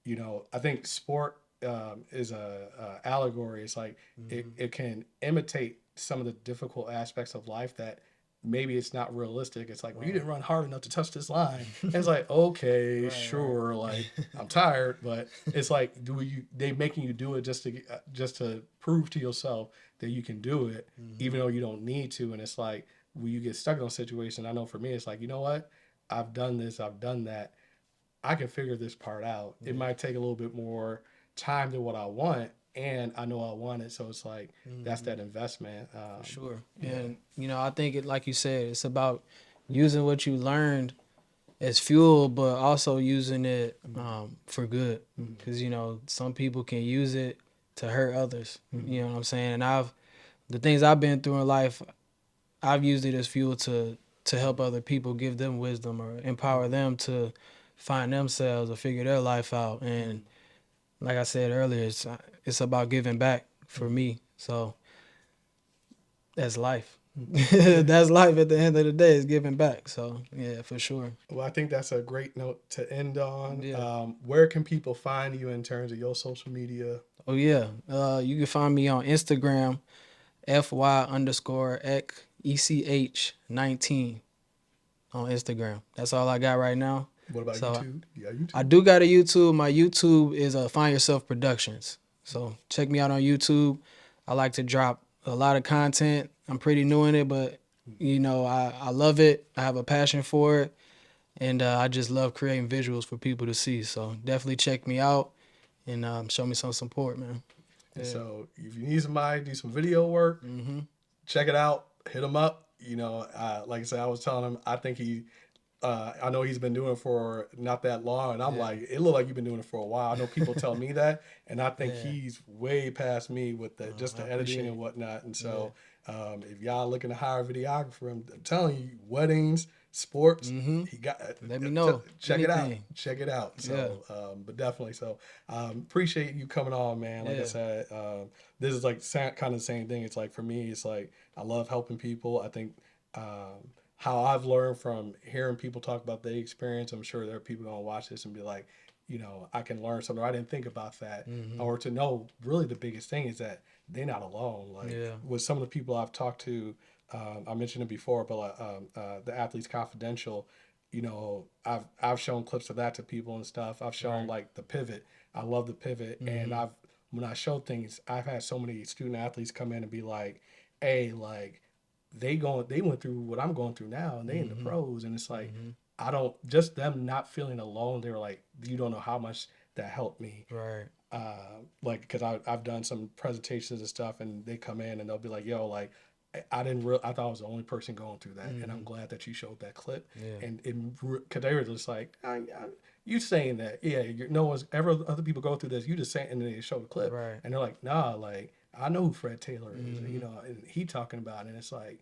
I think sport is a allegory. It's like it can imitate some of the difficult aspects of life that maybe it's not realistic. It's like, well, you Right. didn't run hard enough to touch this line. And it's like, okay, Right. sure, like I'm tired, but it's like, they making you do it just to prove to yourself that you can do it, even though you don't need to. And it's like when you get stuck in a situation, I know for me, it's like, you know what, I've done this, I've done that, I can figure this part out. It Yeah. might take a little bit more time than what I want, and I know I want it. So it's like that's that investment. For sure. Yeah. And I think it, like you said, it's about using what you learned as fuel, but also using it for good. Because some people can use it to hurt others. You know what I'm saying? And the things I've been through in life, I've used it as fuel to help other people, give them wisdom or empower them to find themselves or figure their life out. And like I said earlier, it's about giving back for me. So that's life. That's life at the end of the day, is giving back. So yeah, for sure. Well, I think that's a great note to end on. Yeah. Where can people find you in terms of your social media? Oh yeah. You can find me on Instagram, FY_ECH19 on Instagram. That's all I got right now. What about So YouTube? Yeah, YouTube. I do got a YouTube. My YouTube is Find Yourself Productions. So check me out on YouTube. I like to drop a lot of content. I'm pretty new in it, but I love it. I have a passion for it, and I just love creating visuals for people to see. So definitely check me out and show me some support, man. And Yeah. so if you need somebody to do some video work, check it out. Hit him up. Like I said, I was telling him, I think I know he's been doing it for not that long, and I'm like, it looked like you've been doing it for a while. I know people tell me that, and I think Yeah. he's way past me with just I the editing appreciate and it. whatnot. And so, if y'all looking to hire a videographer, I'm telling you, weddings, sports, he got. Let me know. Check it out. Anything. Check it out. Yeah. So, but definitely. So, appreciate you coming on, man. Like I Yeah. said, this is like kind of the same thing. It's like for me, it's like I love helping people. I think. How I've learned from hearing people talk about their experience, I'm sure there are people gonna watch this and be like, I can learn something. I didn't think about that, or to know. Really, the biggest thing is that they're not alone. Like Yeah. with some of the people I've talked to, I mentioned it before, but the Athletes Confidential, I've shown clips of that to people and stuff. I've shown like the pivot. I love the pivot, and when I show things, I've had so many student athletes come in and be like, "Hey, like." They went through what I'm going through now, and they in the pros, and it's like I don't, just them not feeling alone. They were like, you don't know how much that helped me. Right. Like because I've done some presentations and stuff, and they come in and they'll be like, yo, like I thought I was the only person going through that, and I'm glad that you showed that clip. Yeah. And because they were just like, you saying that, yeah, no one's ever, other people go through this. You just saying, and then they show the clip, Right. and they're like, nah, like I know who Fred Taylor is, and he talking about it, and it's like,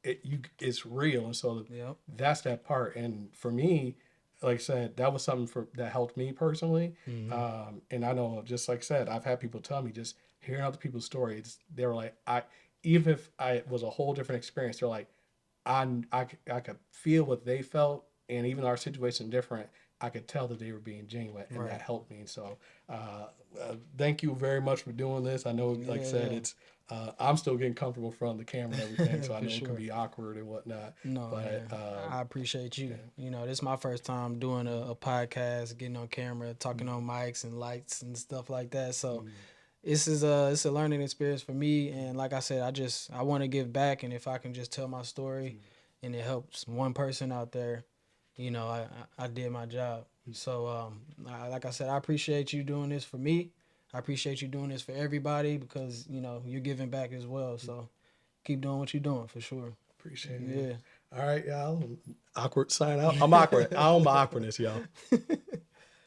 it's real, and so Yep. that's that part. And for me, like I said, that was something that helped me personally. And I know, just like I said, I've had people tell me, just hearing other people's stories, they were like, even if I was a whole different experience, they're like, I could feel what they felt, and even though our situation different, I could tell that they were being genuine, and that helped me. So, thank you very much for doing this. I know, like I said, it's I'm still getting comfortable from the camera and everything, so I know it can be awkward and whatnot. No, but I appreciate you. This is my first time doing a podcast, getting on camera, talking on mics and lights and stuff like that. So it's a learning experience for me. And like I said, I want to give back. And if I can just tell my story and it helps one person out there, I did my job. So like I said, I appreciate you doing this for me. I appreciate you doing this for everybody because, you're giving back as well. So keep doing what you're doing for sure. Appreciate it. Yeah. All right, y'all. Awkward sign out. I'm awkward. I own my awkwardness, y'all.